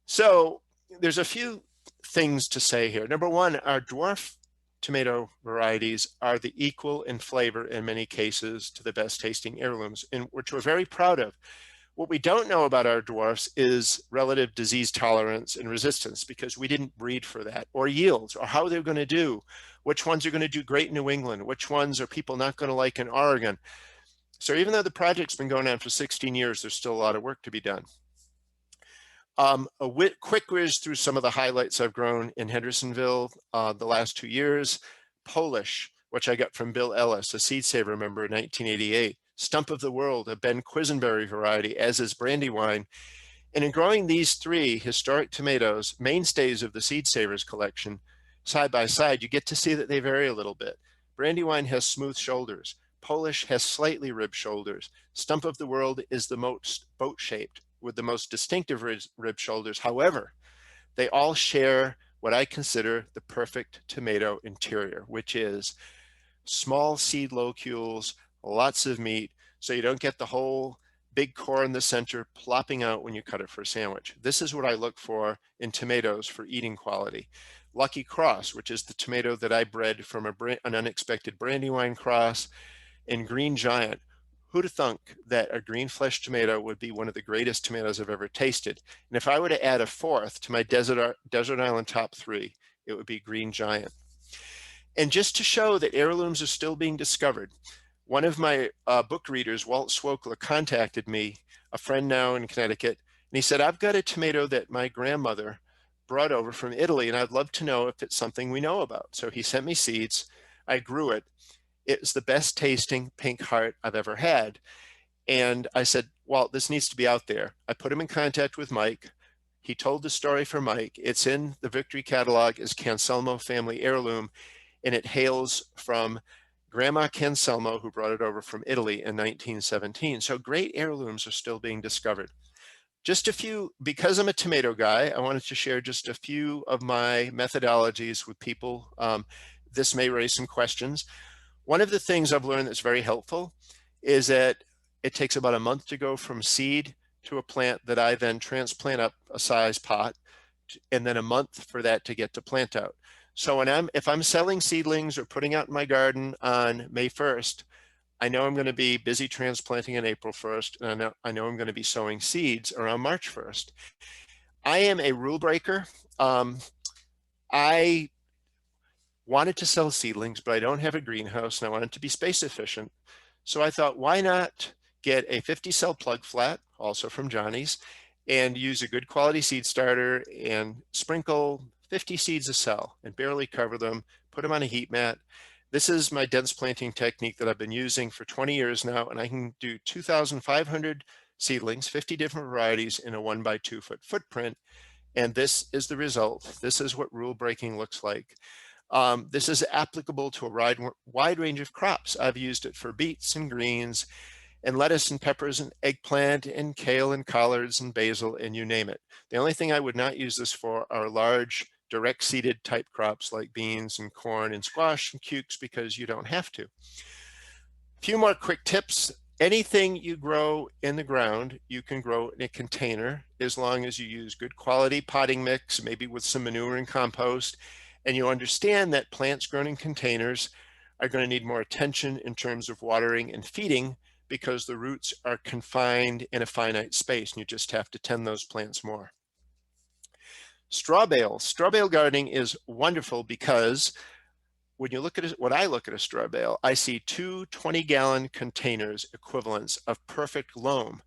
So there's a few things to say here. Number one, our dwarf tomato varieties are the equal in flavor in many cases to the best tasting heirlooms, which we're very proud of. What we don't know about our dwarfs is relative disease tolerance and resistance, because we didn't breed for that, or yields, or how they're going to do, which ones are going to do great in New England, which ones are people not going to like in Oregon. So even though the project's been going on for 16 years, there's still a lot of work to be done. Quick whiz through some of the highlights I've grown in Hendersonville the last 2 years. Polish, which I got from Bill Ellis, a Seed Saver member in 1988. Stump of the World, a Ben Quisenberry variety, as is Brandywine. And in growing these three historic tomatoes, mainstays of the Seed Savers collection, side by side, you get to see that they vary a little bit. Brandywine has smooth shoulders. Polish has slightly ribbed shoulders. Stump of the World is the most boat-shaped, with the most distinctive rib shoulders. However, they all share what I consider the perfect tomato interior, which is small seed locules, lots of meat, so you don't get the whole big core in the center plopping out when you cut it for a sandwich. This is what I look for in tomatoes for eating quality. Lucky Cross, which is the tomato that I bred from an unexpected Brandywine cross, and Green Giant. Who'd have thunk that a green flesh tomato would be one of the greatest tomatoes I've ever tasted? And if I were to add a fourth to my Desert Island top three, it would be Green Giant. And just to show that heirlooms are still being discovered, one of my book readers, Walt Swokler, contacted me, a friend now in Connecticut, and he said, I've got a tomato that my grandmother brought over from Italy, and I'd love to know if it's something we know about. So he sent me seeds. I grew it. It's the best tasting pink heart I've ever had. And I said, well, this needs to be out there. I put him in contact with Mike. He told the story for Mike. It's in the Victory catalog as Canselmo family heirloom, and it hails from Grandma Canselmo, who brought it over from Italy in 1917. So great heirlooms are still being discovered. Just a few, because I'm a tomato guy, I wanted to share just a few of my methodologies with people. This may raise some questions. One of the things I've learned that's very helpful is that it takes about a month to go from seed to a plant that I then transplant up a size pot, and then a month for that to get to plant out. So if I'm selling seedlings or putting out in my garden on May 1st, I know I'm going to be busy transplanting on April 1st, and I know I'm going to be sowing seeds around March 1st. I am a rule breaker. I wanted to sell seedlings, but I don't have a greenhouse, and I wanted to be space efficient. So I thought, why not get a 50 cell plug flat, also from Johnny's, and use a good quality seed starter and sprinkle 50 seeds a cell and barely cover them, put them on a heat mat. This is my dense planting technique that I've been using for 20 years now, and I can do 2,500 seedlings, 50 different varieties in a 1 by 2 foot footprint. And this is the result. This is what rule breaking looks like. This is applicable to a wide range of crops. I've used it for beets and greens and lettuce and peppers and eggplant and kale and collards and basil and you name it. The only thing I would not use this for are large direct seeded type crops like beans and corn and squash and cukes, because you don't have to. A few more quick tips. Anything you grow in the ground, you can grow in a container as long as you use good quality potting mix, maybe with some manure and compost. And you understand that plants grown in containers are going to need more attention in terms of watering and feeding, because the roots are confined in a finite space, and you just have to tend those plants more. Straw bale. Straw bale gardening is wonderful because when you look at when I look at a straw bale, I see two 20-gallon containers equivalents of perfect loam.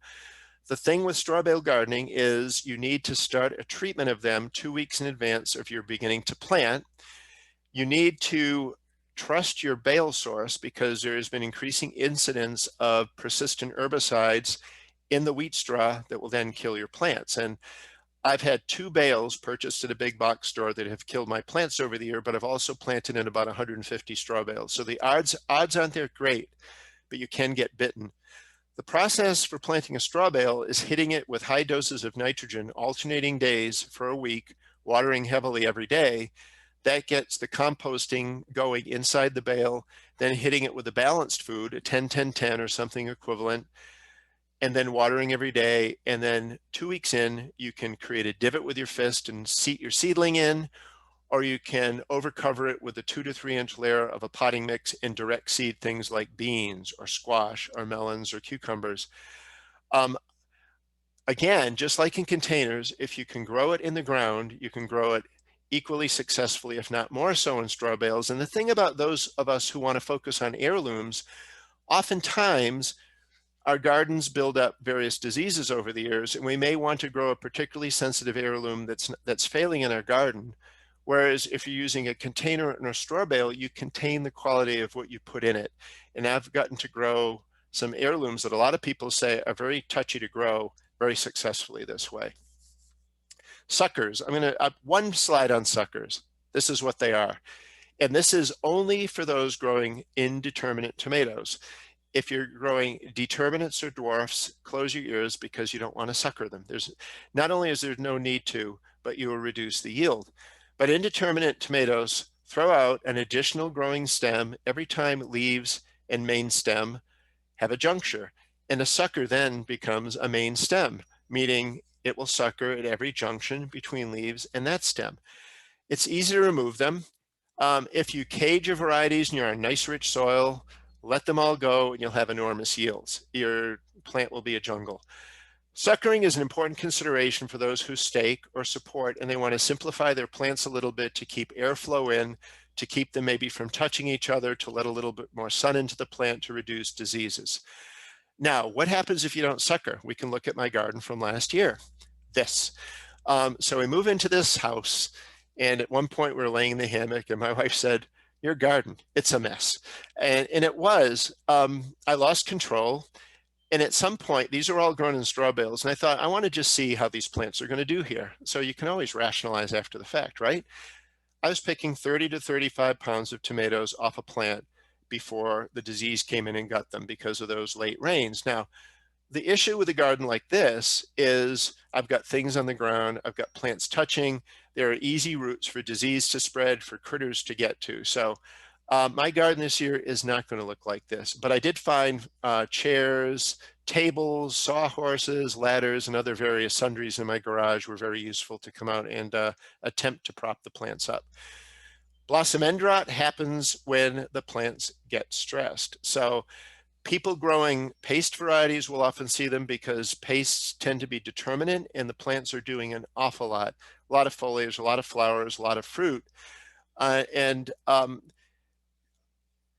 The thing with straw bale gardening is you need to start a treatment of them 2 weeks in advance of your beginning to plant. You need to trust your bale source because there has been increasing incidence of persistent herbicides in the wheat straw that will then kill your plants. And I've had 2 bales purchased at a big box store that have killed my plants over the year, but I've also planted in about 150 straw bales. So the odds aren't there great, but you can get bitten. The process for planting a straw bale is hitting it with high doses of nitrogen, alternating days for a week, watering heavily every day. That gets the composting going inside the bale, then hitting it with a balanced food, a 10-10-10 or something equivalent, and then watering every day. And then 2 weeks in, you can create a divot with your fist and seat your seedling in, or you can overcover it with a 2 to 3 inch layer of a potting mix and direct seed things like beans or squash or melons or cucumbers. Again, just like in containers, if you can grow it in the ground, you can grow it equally successfully, if not more so, in straw bales. And the thing about those of us who want to focus on heirlooms, oftentimes our gardens build up various diseases over the years, and we may want to grow a particularly sensitive heirloom that's failing in our garden. Whereas if you're using a container and a straw bale, you contain the quality of what you put in it. And I've gotten to grow some heirlooms that a lot of people say are very touchy to grow very successfully this way. Suckers, I'm going to one slide on suckers. This is what they are. And this is only for those growing indeterminate tomatoes. If you're growing determinates or dwarfs, close your ears because you don't want to sucker them. There's not only is there no need to, but you will reduce the yield. But indeterminate tomatoes throw out an additional growing stem every time leaves and main stem have a juncture. And a sucker then becomes a main stem, meaning it will sucker at every junction between leaves and that stem. It's easy to remove them. If you cage your varieties and you're on nice rich soil, let them all go and you'll have enormous yields. Your plant will be a jungle. Suckering is an important consideration for those who stake or support and they want to simplify their plants a little bit to keep airflow in, to keep them maybe from touching each other, to let a little bit more sun into the plant to reduce diseases. Now, what happens if you don't sucker? We can look at my garden from last year. This. So we move into this house, and at one point we were laying in the hammock, and my wife said, "Your garden, it's a mess." And it was. I lost control. And at some point, these are all grown in straw bales. And I thought, I want to just see how these plants are going to do here. So you can always rationalize after the fact, right? I was picking 30 to 35 pounds of tomatoes off a plant before the disease came in and got them because of those late rains. Now, the issue with a garden like this is I've got things on the ground, I've got plants touching, there are easy routes for disease to spread, for critters to get to. So my garden this year is not going to look like this, but I did find chairs, tables, sawhorses, ladders, and other various sundries in my garage were very useful to come out and attempt to prop the plants up. Blossom end rot happens when the plants get stressed. So people growing paste varieties will often see them because pastes tend to be determinate and the plants are doing an awful lot. A lot of foliage, a lot of flowers, a lot of fruit.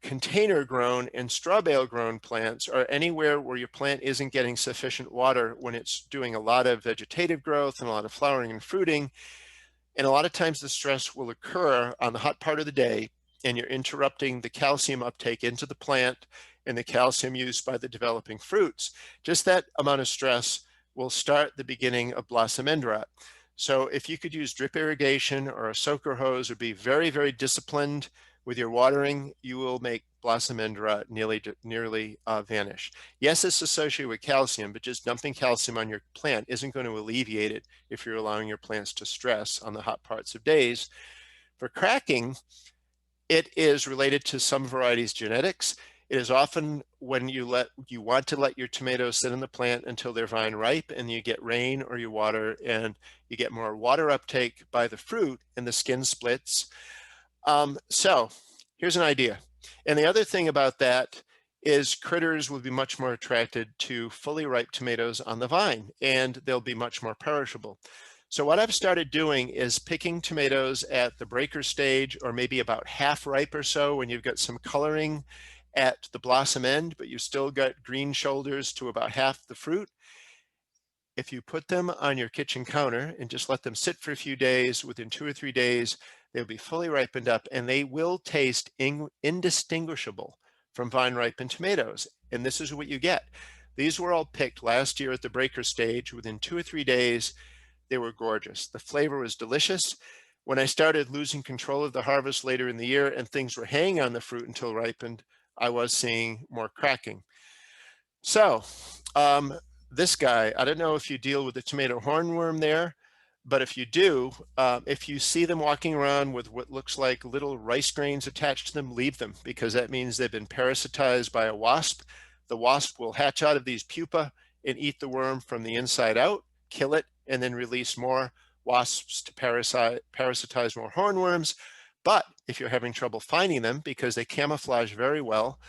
Container grown and straw bale grown plants are anywhere where your plant isn't getting sufficient water when it's doing a lot of vegetative growth and a lot of flowering and fruiting. And a lot of times the stress will occur on the hot part of the day and you're interrupting the calcium uptake into the plant and the calcium used by the developing fruits. Just that amount of stress will start the beginning of blossom end rot. So if you could use drip irrigation or a soaker hose or be very, very disciplined with your watering, you will make blossom end rot nearly vanish. Yes, it's associated with calcium, but just dumping calcium on your plant isn't going to alleviate it if you're allowing your plants to stress on the hot parts of days. For cracking, it is related to some varieties' genetics. It is often when you want to let your tomatoes sit in the plant until they're vine ripe and you get rain or you water and you get more water uptake by the fruit and the skin splits. So here's an idea. And the other thing about that is critters will be much more attracted to fully ripe tomatoes on the vine and they'll be much more perishable. So what I've started doing is picking tomatoes at the breaker stage, or maybe about half ripe or so, when you've got some coloring at the blossom end, but you've still got green shoulders to about half the fruit. If you put them on your kitchen counter and just let them sit for a few days, within 2 or 3 days, they'll be fully ripened up, and they will taste indistinguishable from vine ripened tomatoes. And this is what you get. These were all picked last year at the breaker stage. Within 2 or 3 days, they were gorgeous. The flavor was delicious. When I started losing control of the harvest later in the year and things were hanging on the fruit until ripened, I was seeing more cracking. So this guy, I don't know if you deal with the tomato hornworm there, but if you do, if you see them walking around with what looks like little rice grains attached to them, leave them, because that means they've been parasitized by a wasp. The wasp will hatch out of these pupa and eat the worm from the inside out, kill it, and then release more wasps to parasitize more hornworms. But if you're having trouble finding them because they camouflage very well,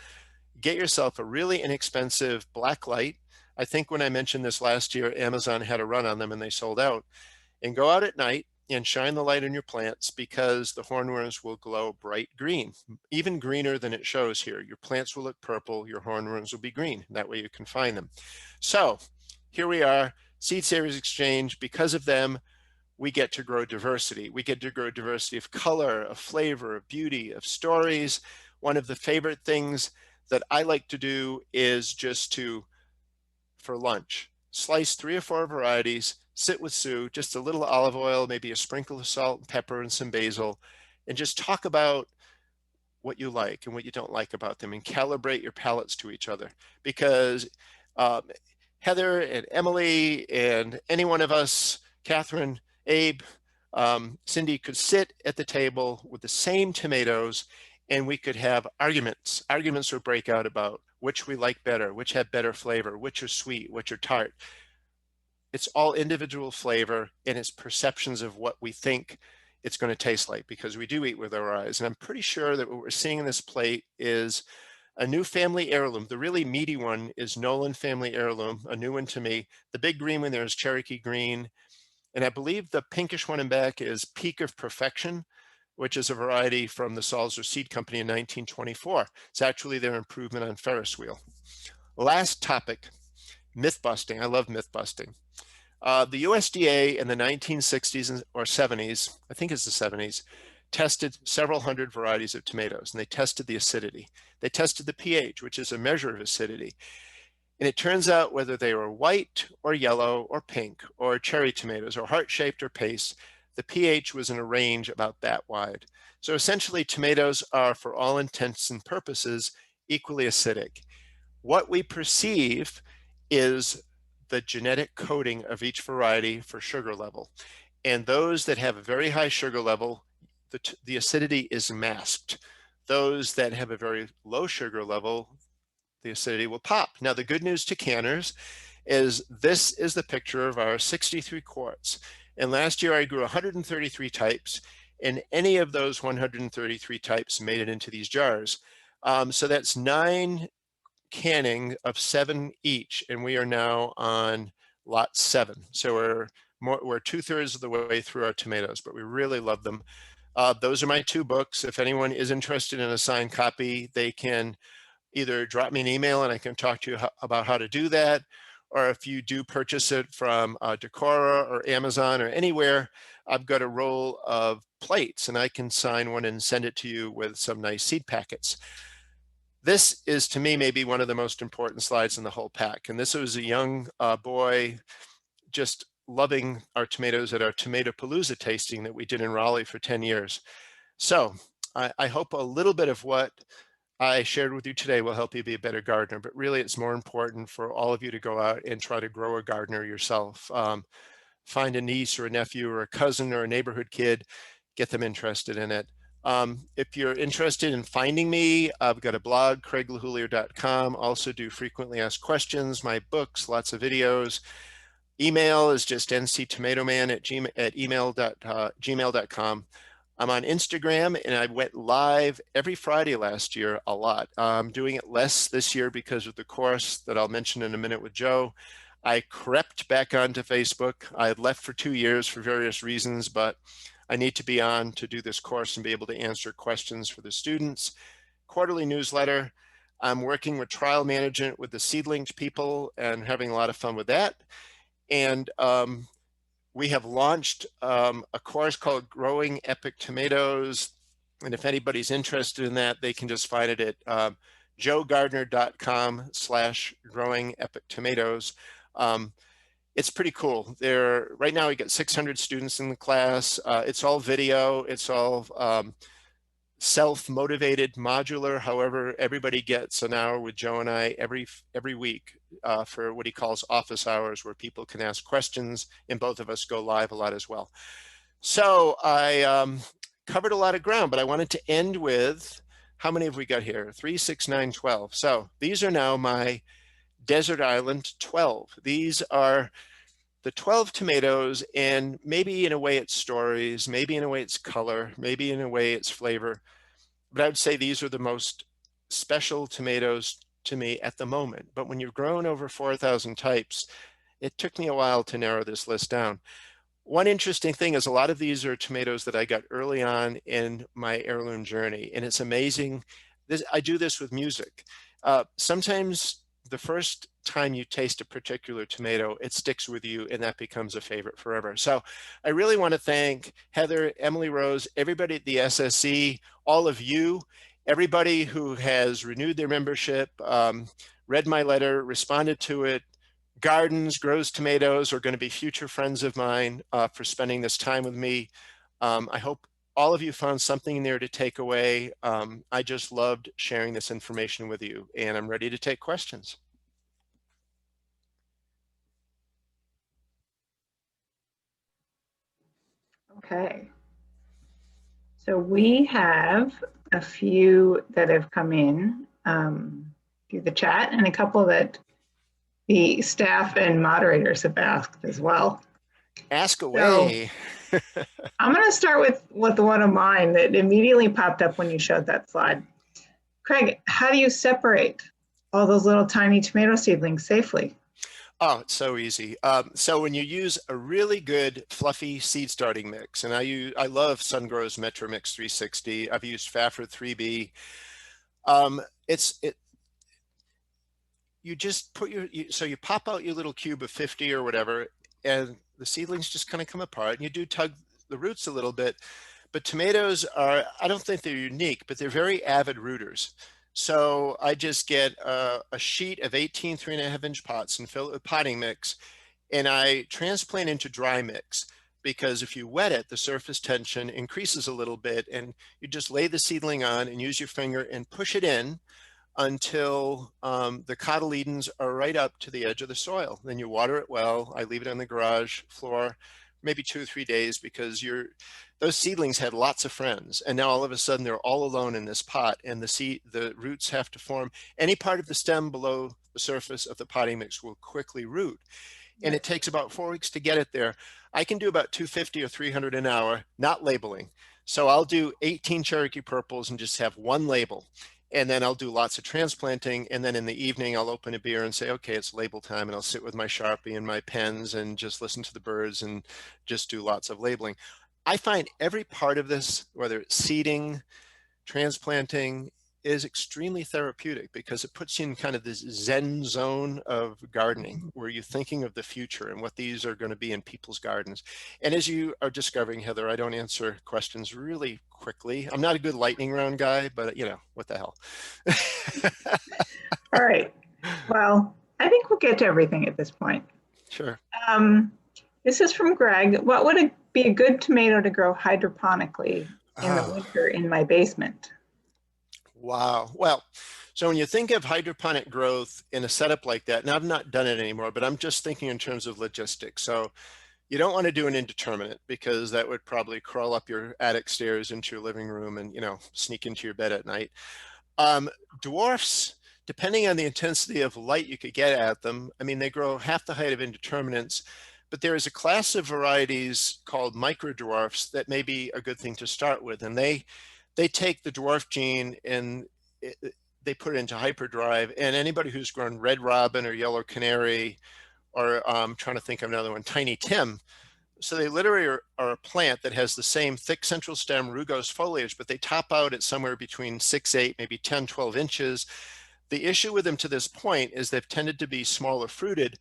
get yourself a really inexpensive black light. I think when I mentioned this last year, Amazon had a run on them and they sold out. And go out at night and shine the light on your plants, because the hornworms will glow bright green, even greener than it shows here. Your plants will look purple, your hornworms will be green. That way you can find them. So here we are, Seed Savers Exchange. Because of them, we get to grow diversity. We get to grow diversity of color, of flavor, of beauty, of stories. One of the favorite things that I like to do is just to, for lunch, slice 3 or 4 varieties, sit with Sue, just a little olive oil, maybe a sprinkle of salt and pepper and some basil, and just talk about what you like and what you don't like about them, and calibrate your palates to each other. Because Heather and Emily and any one of us, Catherine, Abe, Cindy, could sit at the table with the same tomatoes, and we could have arguments. Arguments would break out about which we like better, which have better flavor, which are sweet, which are tart. It's all individual flavor, and it's perceptions of what we think it's going to taste like, because we do eat with our eyes. And I'm pretty sure that what we're seeing in this plate is a new family heirloom. The really meaty one is Nolan family heirloom, a new one to me. The big green one there is Cherokee green. And I believe the pinkish one in back is Peak of Perfection, which is a variety from the Salzer Seed Company in 1924. It's actually their improvement on Ferris wheel. Last topic, myth busting. I love myth busting. The USDA in the 1960s or 70s, I think it's the 70s, tested several hundred varieties of tomatoes, and they tested the acidity. They tested the pH, which is a measure of acidity. And it turns out whether they were white or yellow or pink or cherry tomatoes or heart-shaped or paste, the pH was in a range about that wide. So essentially, tomatoes are, for all intents and purposes, equally acidic. What we perceive is the genetic coding of each variety for sugar level. And those that have a very high sugar level, the acidity is masked. Those that have a very low sugar level, the acidity will pop. Now, the good news to canners is this is the picture of our 63 quarts. And last year I grew 133 types, and any of those 133 types made it into these jars. So that's 9 canning of 7 each, and we are now on lot 7. So we're 2/3 of the way through our tomatoes, but we really love them. Those are my 2 books. If anyone is interested in a signed copy, they can either drop me an email and I can talk to you about how to do that, or if you do purchase it from Decorah or Amazon or anywhere, I've got a roll of plates and I can sign one and send it to you with some nice seed packets. This is, to me, maybe one of the most important slides in the whole pack. And this was a young boy just loving our tomatoes at our Tomato Palooza tasting that we did in Raleigh for 10 years. So I hope a little bit of what I shared with you today will help you be a better gardener, but really it's more important for all of you to go out and try to grow a gardener yourself. Find a niece or a nephew or a cousin or a neighborhood kid, get them interested in it. If you're interested in finding me, I've got a blog, CraigLehoullier.com. Also do frequently asked questions, my books, lots of videos. Email is just nctomatoman@gmail.com. I'm on Instagram, and I went live every Friday last year a lot. I'm doing it less this year because of the course that I'll mention in a minute with Joe. I crept back onto Facebook. I had left for 2 years for various reasons, but I need to be on to do this course and be able to answer questions for the students. Quarterly newsletter. I'm working with trial management with the seedlings people and having a lot of fun with that. And we have launched a course called Growing Epic Tomatoes. And if anybody's interested in that, they can just find it at joegardner.com/growing-epic-tomatoes. It's pretty cool. Right now we got 600 students in the class. It's all video. It's all self-motivated, modular. However, everybody gets an hour with Joe and I every week for what he calls office hours, where people can ask questions, and both of us go live a lot as well. So I covered a lot of ground, but I wanted to end with, how many have we got here? 3, 6, 9, 12. So these are now my Desert Island 12. These are the 12 tomatoes, and maybe in a way it's stories, maybe in a way it's color, maybe in a way it's flavor. But I would say these are the most special tomatoes to me at the moment. But when you've grown over 4,000 types, it took me a while to narrow this list down. One interesting thing is a lot of these are tomatoes that I got early on in my heirloom journey. And it's amazing. I do this with music. Sometimes the first time you taste a particular tomato, it sticks with you and that becomes a favorite forever. So I really want to thank Heather, Emily Rose, everybody at the SSE, all of you, everybody who has renewed their membership, read my letter, responded to it. Gardens, Grows Tomatoes are going to be future friends of mine for spending this time with me. I hope all of you found something in there to take away. I just loved sharing this information with you, and I'm ready to take questions. Okay. So we have a few that have come in through the chat, and a couple that the staff and moderators have asked as well. Ask away. So, I'm going to start with one of mine that immediately popped up when you showed that slide. Craig, how do you separate all those little tiny tomato seedlings safely? Oh, it's so easy. So when you use a really good fluffy seed starting mix, and I love SunGrow's Metro Mix 360. I've used Fafford 3B. You just put so you pop out your little cube of 50 or whatever, and the seedlings just kind of come apart, and you do tug the roots a little bit. But tomatoes are, I don't think they're unique, but they're very avid rooters. So I just get a sheet of 18 3.5-inch pots and fill it with potting mix, and I transplant into dry mix, because if you wet it, the surface tension increases a little bit, and you just lay the seedling on and use your finger and push it in until the cotyledons are right up to the edge of the soil. Then you water it well. I leave it on the garage floor, maybe 2 or 3 days, because those seedlings had lots of friends, and now all of a sudden they're all alone in this pot, and the roots have to form. Any part of the stem below the surface of the potting mix will quickly root, and it takes about 4 weeks to get it there. I can do about 250 or 300 an hour, not labeling. So I'll do 18 Cherokee Purples and just have one label. And then I'll do lots of transplanting. And then in the evening, I'll open a beer and say, okay, it's label time. And I'll sit with my Sharpie and my pens and just listen to the birds and just do lots of labeling. I find every part of this, whether it's seeding, transplanting, is extremely therapeutic, because it puts you in kind of this Zen zone of gardening, where you're thinking of the future and what these are going to be in people's gardens. And as you are discovering, Heather, I don't answer questions really quickly. I'm not a good lightning round guy, but what the hell. All right. Well, I think we'll get to everything at this point. Sure. This is from Greg. What would be a good tomato to grow hydroponically in the winter in my basement? Wow. Well, so when you think of hydroponic growth in a setup like that, and I've not done it anymore, but I'm just thinking in terms of logistics. So you don't want to do an indeterminate, because that would probably crawl up your attic stairs into your living room and, sneak into your bed at night. Dwarfs, depending on the intensity of light you could get at them, I mean, they grow half the height of indeterminates, but there is a class of varieties called microdwarfs that may be a good thing to start with. And they take the dwarf gene and they put it into hyperdrive. And anybody who's grown red robin or yellow canary or I'm trying to think of another one, Tiny Tim. So they literally are a plant that has the same thick central stem, rugose foliage, but they top out at somewhere between 6, 8, maybe 10, 12 inches. The issue with them to this point is they've tended to be smaller fruited,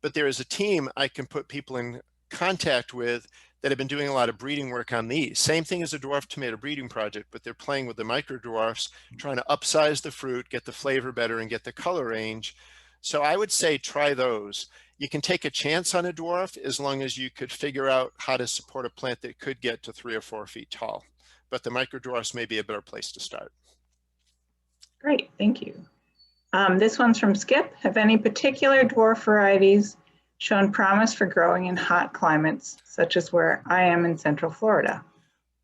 but there is a team I can put people in contact with that have been doing a lot of breeding work on these. Same thing as a dwarf tomato breeding project, but they're playing with the micro dwarfs, trying to upsize the fruit, get the flavor better, and get the color range. So I would say try those. You can take a chance on a dwarf as long as you could figure out how to support a plant that could get to 3 or 4 feet tall. But the micro dwarfs may be a better place to start. Great, thank you. This one's from Skip. Have any particular dwarf varieties shown promise for growing in hot climates, such as where I am in Central Florida?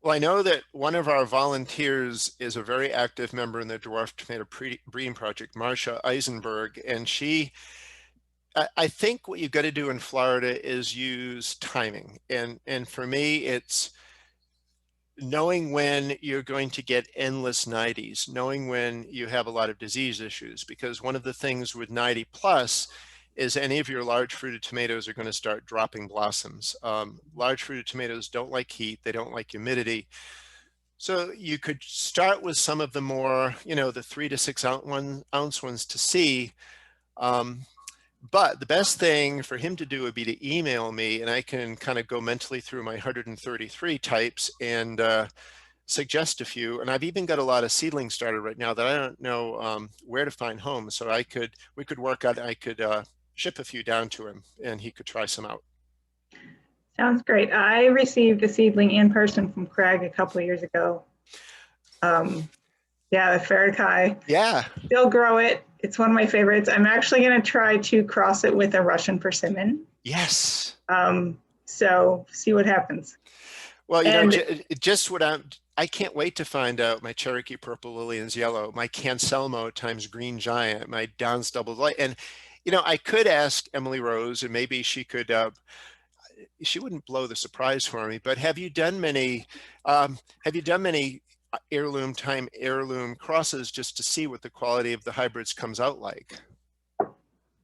Well, I know that one of our volunteers is a very active member in the dwarf tomato breeding project, Marcia Eisenberg, and I think what you've got to do in Florida is use timing. And for me, it's knowing when you're going to get endless 90s, knowing when you have a lot of disease issues, because one of the things with 90 plus is any of your large fruited tomatoes are going to start dropping blossoms. Large fruited tomatoes don't like heat, they don't like humidity. So you could start with some of the more, the 3 to 6 ounce ones to see. But the best thing for him to do would be to email me, and I can kind of go mentally through my 133 types and suggest a few. And I've even got a lot of seedlings started right now that I don't know where to find homes. So we could work out, I could ship a few down to him and he could try some out. Sounds great. I received a seedling in person from Craig a couple of years ago. Yeah, the Faraday. Yeah. Still grow it. It's one of my favorites. I'm actually going to try to cross it with a Russian persimmon. Yes. So see what happens. Well, just what I can't wait to find out my Cherokee Purple Lillian's yellow, my Cancelmo times Green Giant, my Don's Double Light. And, I could ask Emily Rose, and maybe she could, she wouldn't blow the surprise for me, but have you done many heirloom crosses just to see what the quality of the hybrids comes out like?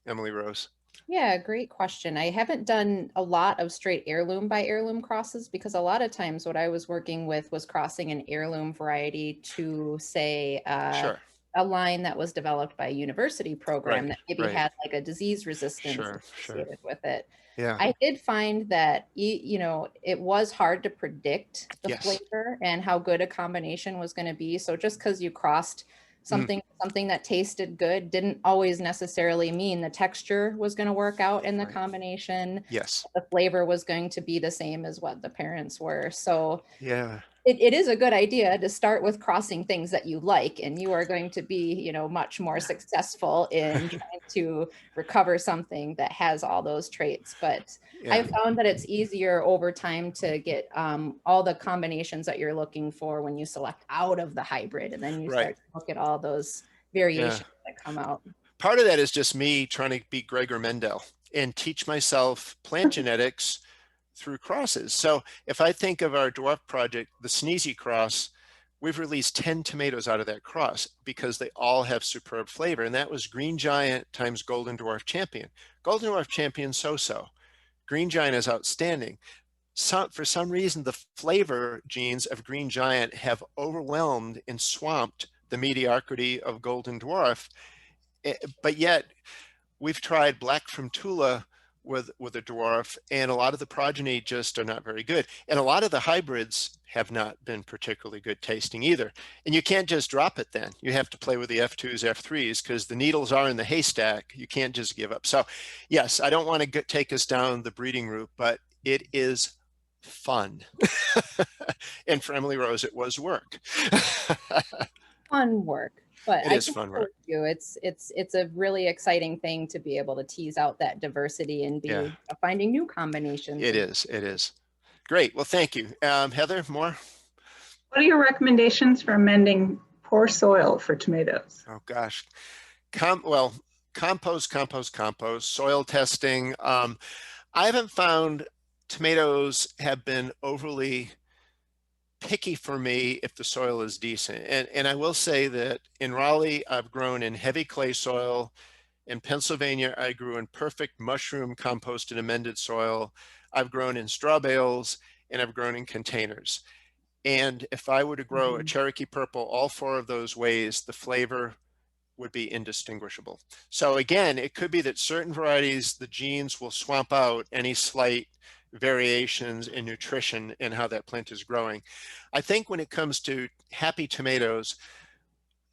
Emily Rose. Yeah, great question. I haven't done a lot of straight heirloom by heirloom crosses because a lot of times what I was working with was crossing an heirloom variety to, say, Sure. a line that was developed by a university program that maybe had like a disease resistance associated with it. Yeah. I did find that, it was hard to predict the flavor and how good a combination was going to be. So just because you crossed something that tasted good didn't always necessarily mean the texture was going to work out in the combination. Yes. The flavor was going to be the same as what the parents were. So yeah. It is a good idea to start with crossing things that you like, and you are going to be, much more successful in trying to recover something that has all those traits. But I found that it's easier over time to get all the combinations that you're looking for when you select out of the hybrid, and then you start to look at all those variations that come out. Part of that is just me trying to beat Gregor Mendel and teach myself plant genetics through crosses. So if I think of our dwarf project, the Sneezy cross, we've released 10 tomatoes out of that cross because they all have superb flavor. And that was Green Giant times Golden Dwarf Champion. Golden Dwarf Champion, so-so. Green Giant is outstanding. For some reason, the flavor genes of Green Giant have overwhelmed and swamped the mediocrity of Golden Dwarf. But yet, we've tried Black from Tula with a dwarf, and a lot of the progeny just are not very good. And a lot of the hybrids have not been particularly good tasting either. And you can't just drop it then. You have to play with the F2s, F3s, because the needles are in the haystack. You can't just give up. So yes, I don't want to take us down the breeding route, but it is fun. And for Emily Rose, it was work. Fun work. But it is fun work. It's a really exciting thing to be able to tease out that diversity and be finding new combinations. It is. Great. Well, thank you. Heather, more? What are your recommendations for amending poor soil for tomatoes? Oh, gosh. Compost, soil testing. I haven't found tomatoes have been overly picky for me if the soil is decent. And I will say that in Raleigh, I've grown in heavy clay soil, In Pennsylvania, I grew in perfect mushroom composted amended soil. I've grown in straw bales, and I've grown in containers. And if I were to grow a Cherokee Purple all 4 of those ways, the flavor would be indistinguishable. So again, it could be that certain varieties, the genes will swamp out any slight variations in nutrition and how that plant is growing. I think when it comes to happy tomatoes,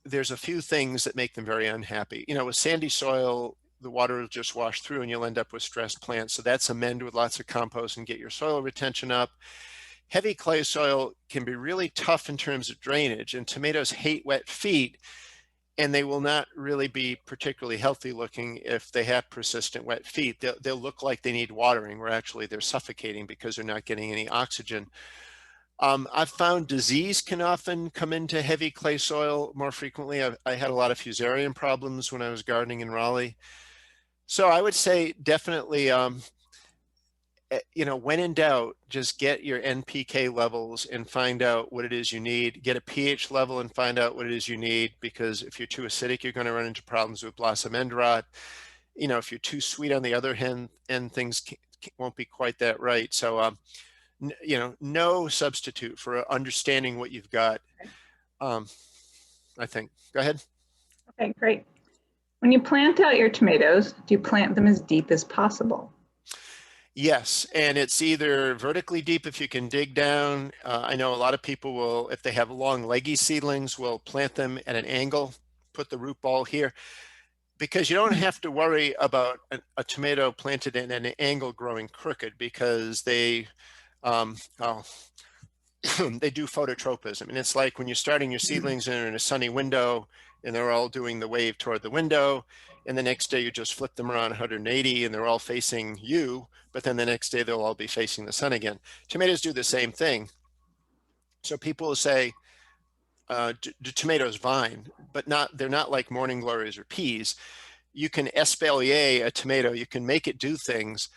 there's a few things that make them very unhappy. You know, with sandy soil, the water will just wash through and you'll end up with stressed plants. So that's amend with lots of compost and get your soil retention up. Heavy clay soil can be really tough in terms of drainage, and tomatoes hate wet feet, and they will not really be particularly healthy looking if they have persistent wet feet. They'll look like they need watering, where actually they're suffocating because they're not getting any oxygen. I've found disease can often come into heavy clay soil more frequently. I had a lot of fusarium problems when I was gardening in Raleigh. So I would say definitely, you know, when in doubt, just get your NPK levels and find out what it is you need. Get a pH level and find out what it is you need, because if you're too acidic, you're going to run into problems with blossom end rot. You know, if you're too sweet on the other hand, and things won't be quite that right. So, you know, no substitute for understanding what you've got. I think. Go ahead. Okay, great. When you plant out your tomatoes, do you plant them as deep as possible? Yes, and it's either vertically deep if you can dig down. I know a lot of people will, if they have long leggy seedlings, will plant them at an angle, put the root ball here, because you don't have to worry about a tomato planted in an angle growing crooked, because they they do phototropism. And it's like when you're starting your seedlings and they're in a sunny window and they're all doing the wave toward the window, and the next day you just flip them around 180 and they're all facing you, but then the next day they'll all be facing the sun again. Tomatoes do the same thing. So people will say, do tomatoes vine? But they're not like morning glories or peas. You can espalier a tomato, you can make it do things,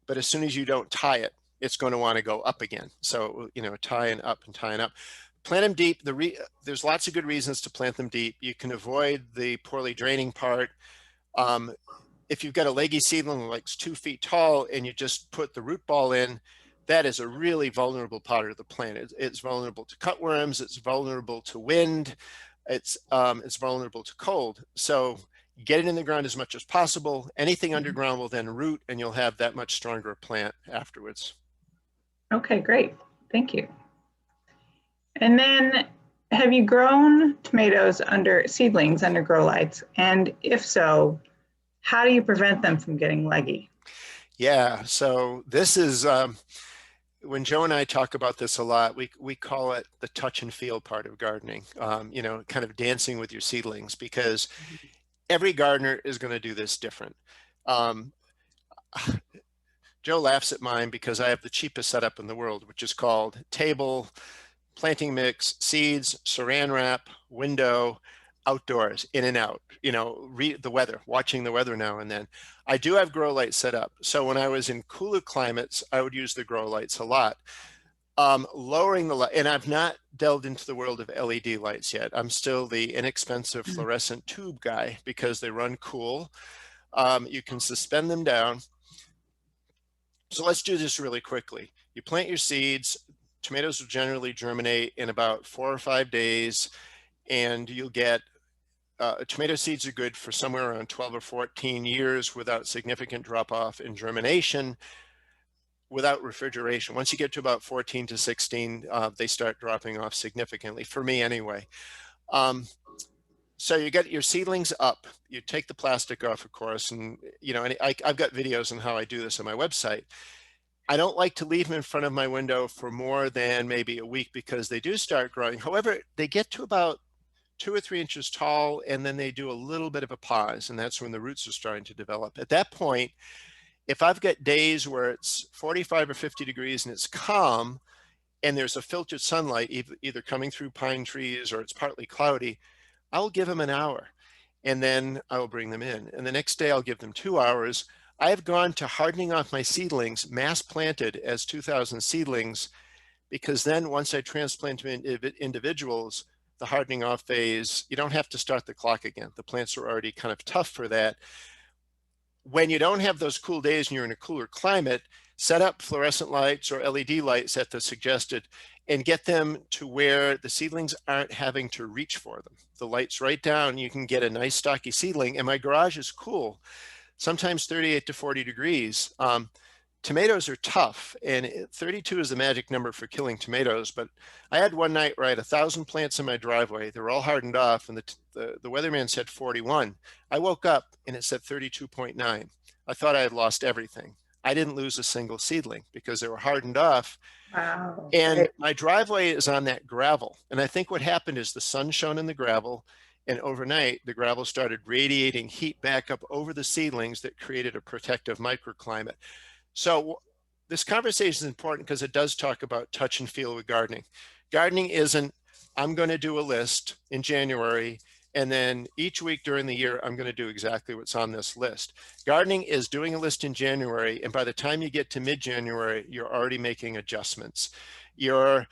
but as soon as you don't tie it, it's going to want to go up again. So, you know, tying up and tying up. Plant them deep. There's lots of good reasons to plant them deep. You can avoid the poorly draining part. If you've got a leggy seedling like 2 feet tall and you just put the root ball in, that is a really vulnerable part of the plant. It's vulnerable to cutworms. It's vulnerable to wind. It's vulnerable to cold. So get it in the ground as much as possible. Anything underground will then root, and you'll have that much stronger plant afterwards. Okay, great. Thank you. And then, have you grown tomatoes seedlings under grow lights? And if so, how do you prevent them from getting leggy? Yeah, so this is, when Joe and I talk about this a lot, we call it the touch and feel part of gardening, you know, kind of dancing with your seedlings, because every gardener is going to do this different. Joe laughs at mine because I have the cheapest setup in the world, which is called table, planting mix, seeds, saran wrap, window, outdoors, in and out, you know, read the weather, watching the weather now and then. I do have grow lights set up. So when I was in cooler climates, I would use the grow lights a lot. Lowering the light, and I've not delved into the world of LED lights yet. I'm still the inexpensive fluorescent tube guy because they run cool. You can suspend them down. So let's do this really quickly. You plant your seeds. Tomatoes will generally germinate in about 4 or 5 days, and you'll get tomato seeds are good for somewhere around 12 or 14 years without significant drop off in germination, without refrigeration. Once you get to about 14 to 16, they start dropping off significantly, for me anyway. So you get your seedlings up, you take the plastic off, of course, and you know, and I've got videos on how I do this on my website. I don't like to leave them in front of my window for more than maybe a week, because they do start growing. However, they get to about 2 or 3 inches tall, and then they do a little bit of a pause, and that's when the roots are starting to develop. At that point, if I've got days where it's 45 or 50 degrees and it's calm, and there's a filtered sunlight either coming through pine trees or it's partly cloudy, I'll give them an hour, and then I will bring them in. And the next day I'll give them 2 hours. I have gone to hardening off my seedlings, mass planted as 2,000 seedlings, because then once I transplant them in individuals, the hardening off phase, you don't have to start the clock again. The plants are already kind of tough for that. when you don't have those cool days and you're in a cooler climate, set up fluorescent lights or LED lights at the suggested and get them to where the seedlings aren't having to reach for them. The light's right down, you can get a nice stocky seedling, and my garage is cool, sometimes 38 to 40 degrees. Tomatoes are tough, and 32 is the magic number for killing tomatoes. But I had one night where I had 1,000 plants in my driveway. They were all hardened off, and the weatherman said 41. I woke up and it said 32.9. I thought I had lost everything. I didn't lose a single seedling because they were hardened off. Wow. And Great. my driveway is on that gravel. And I think what happened is the sun shone in the gravel, and overnight the gravel started radiating heat back up over the seedlings that created a protective microclimate. So this conversation is important because it does talk about touch and feel with gardening. Gardening isn't, I'm going to do a list in January, and then each week during the year, I'm going to do exactly what's on this list. Gardening is doing a list in January, and by the time you get to mid-January, you're already making adjustments. The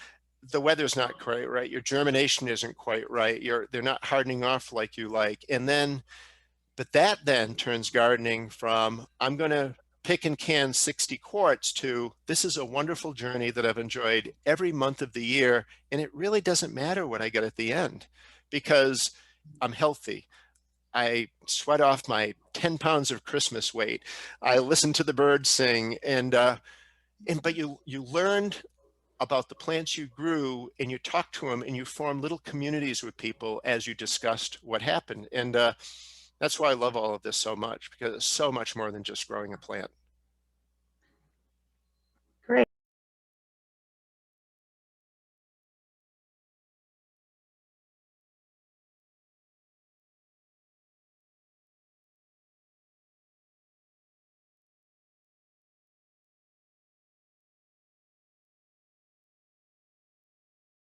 weather's not quite right. Your germination isn't quite right. They're not hardening off like you like. But that then turns gardening from, I'm going to pick and can 60 quarts to, this is a wonderful journey that I've enjoyed every month of the year. And it really doesn't matter what I get at the end because I'm healthy. I sweat off my 10 pounds of Christmas weight. I listen to the birds sing, but you learned about the plants you grew, and you talked to them, and you formed little communities with people as you discussed what happened. And that's why I love all of this so much, because it's so much more than just growing a plant.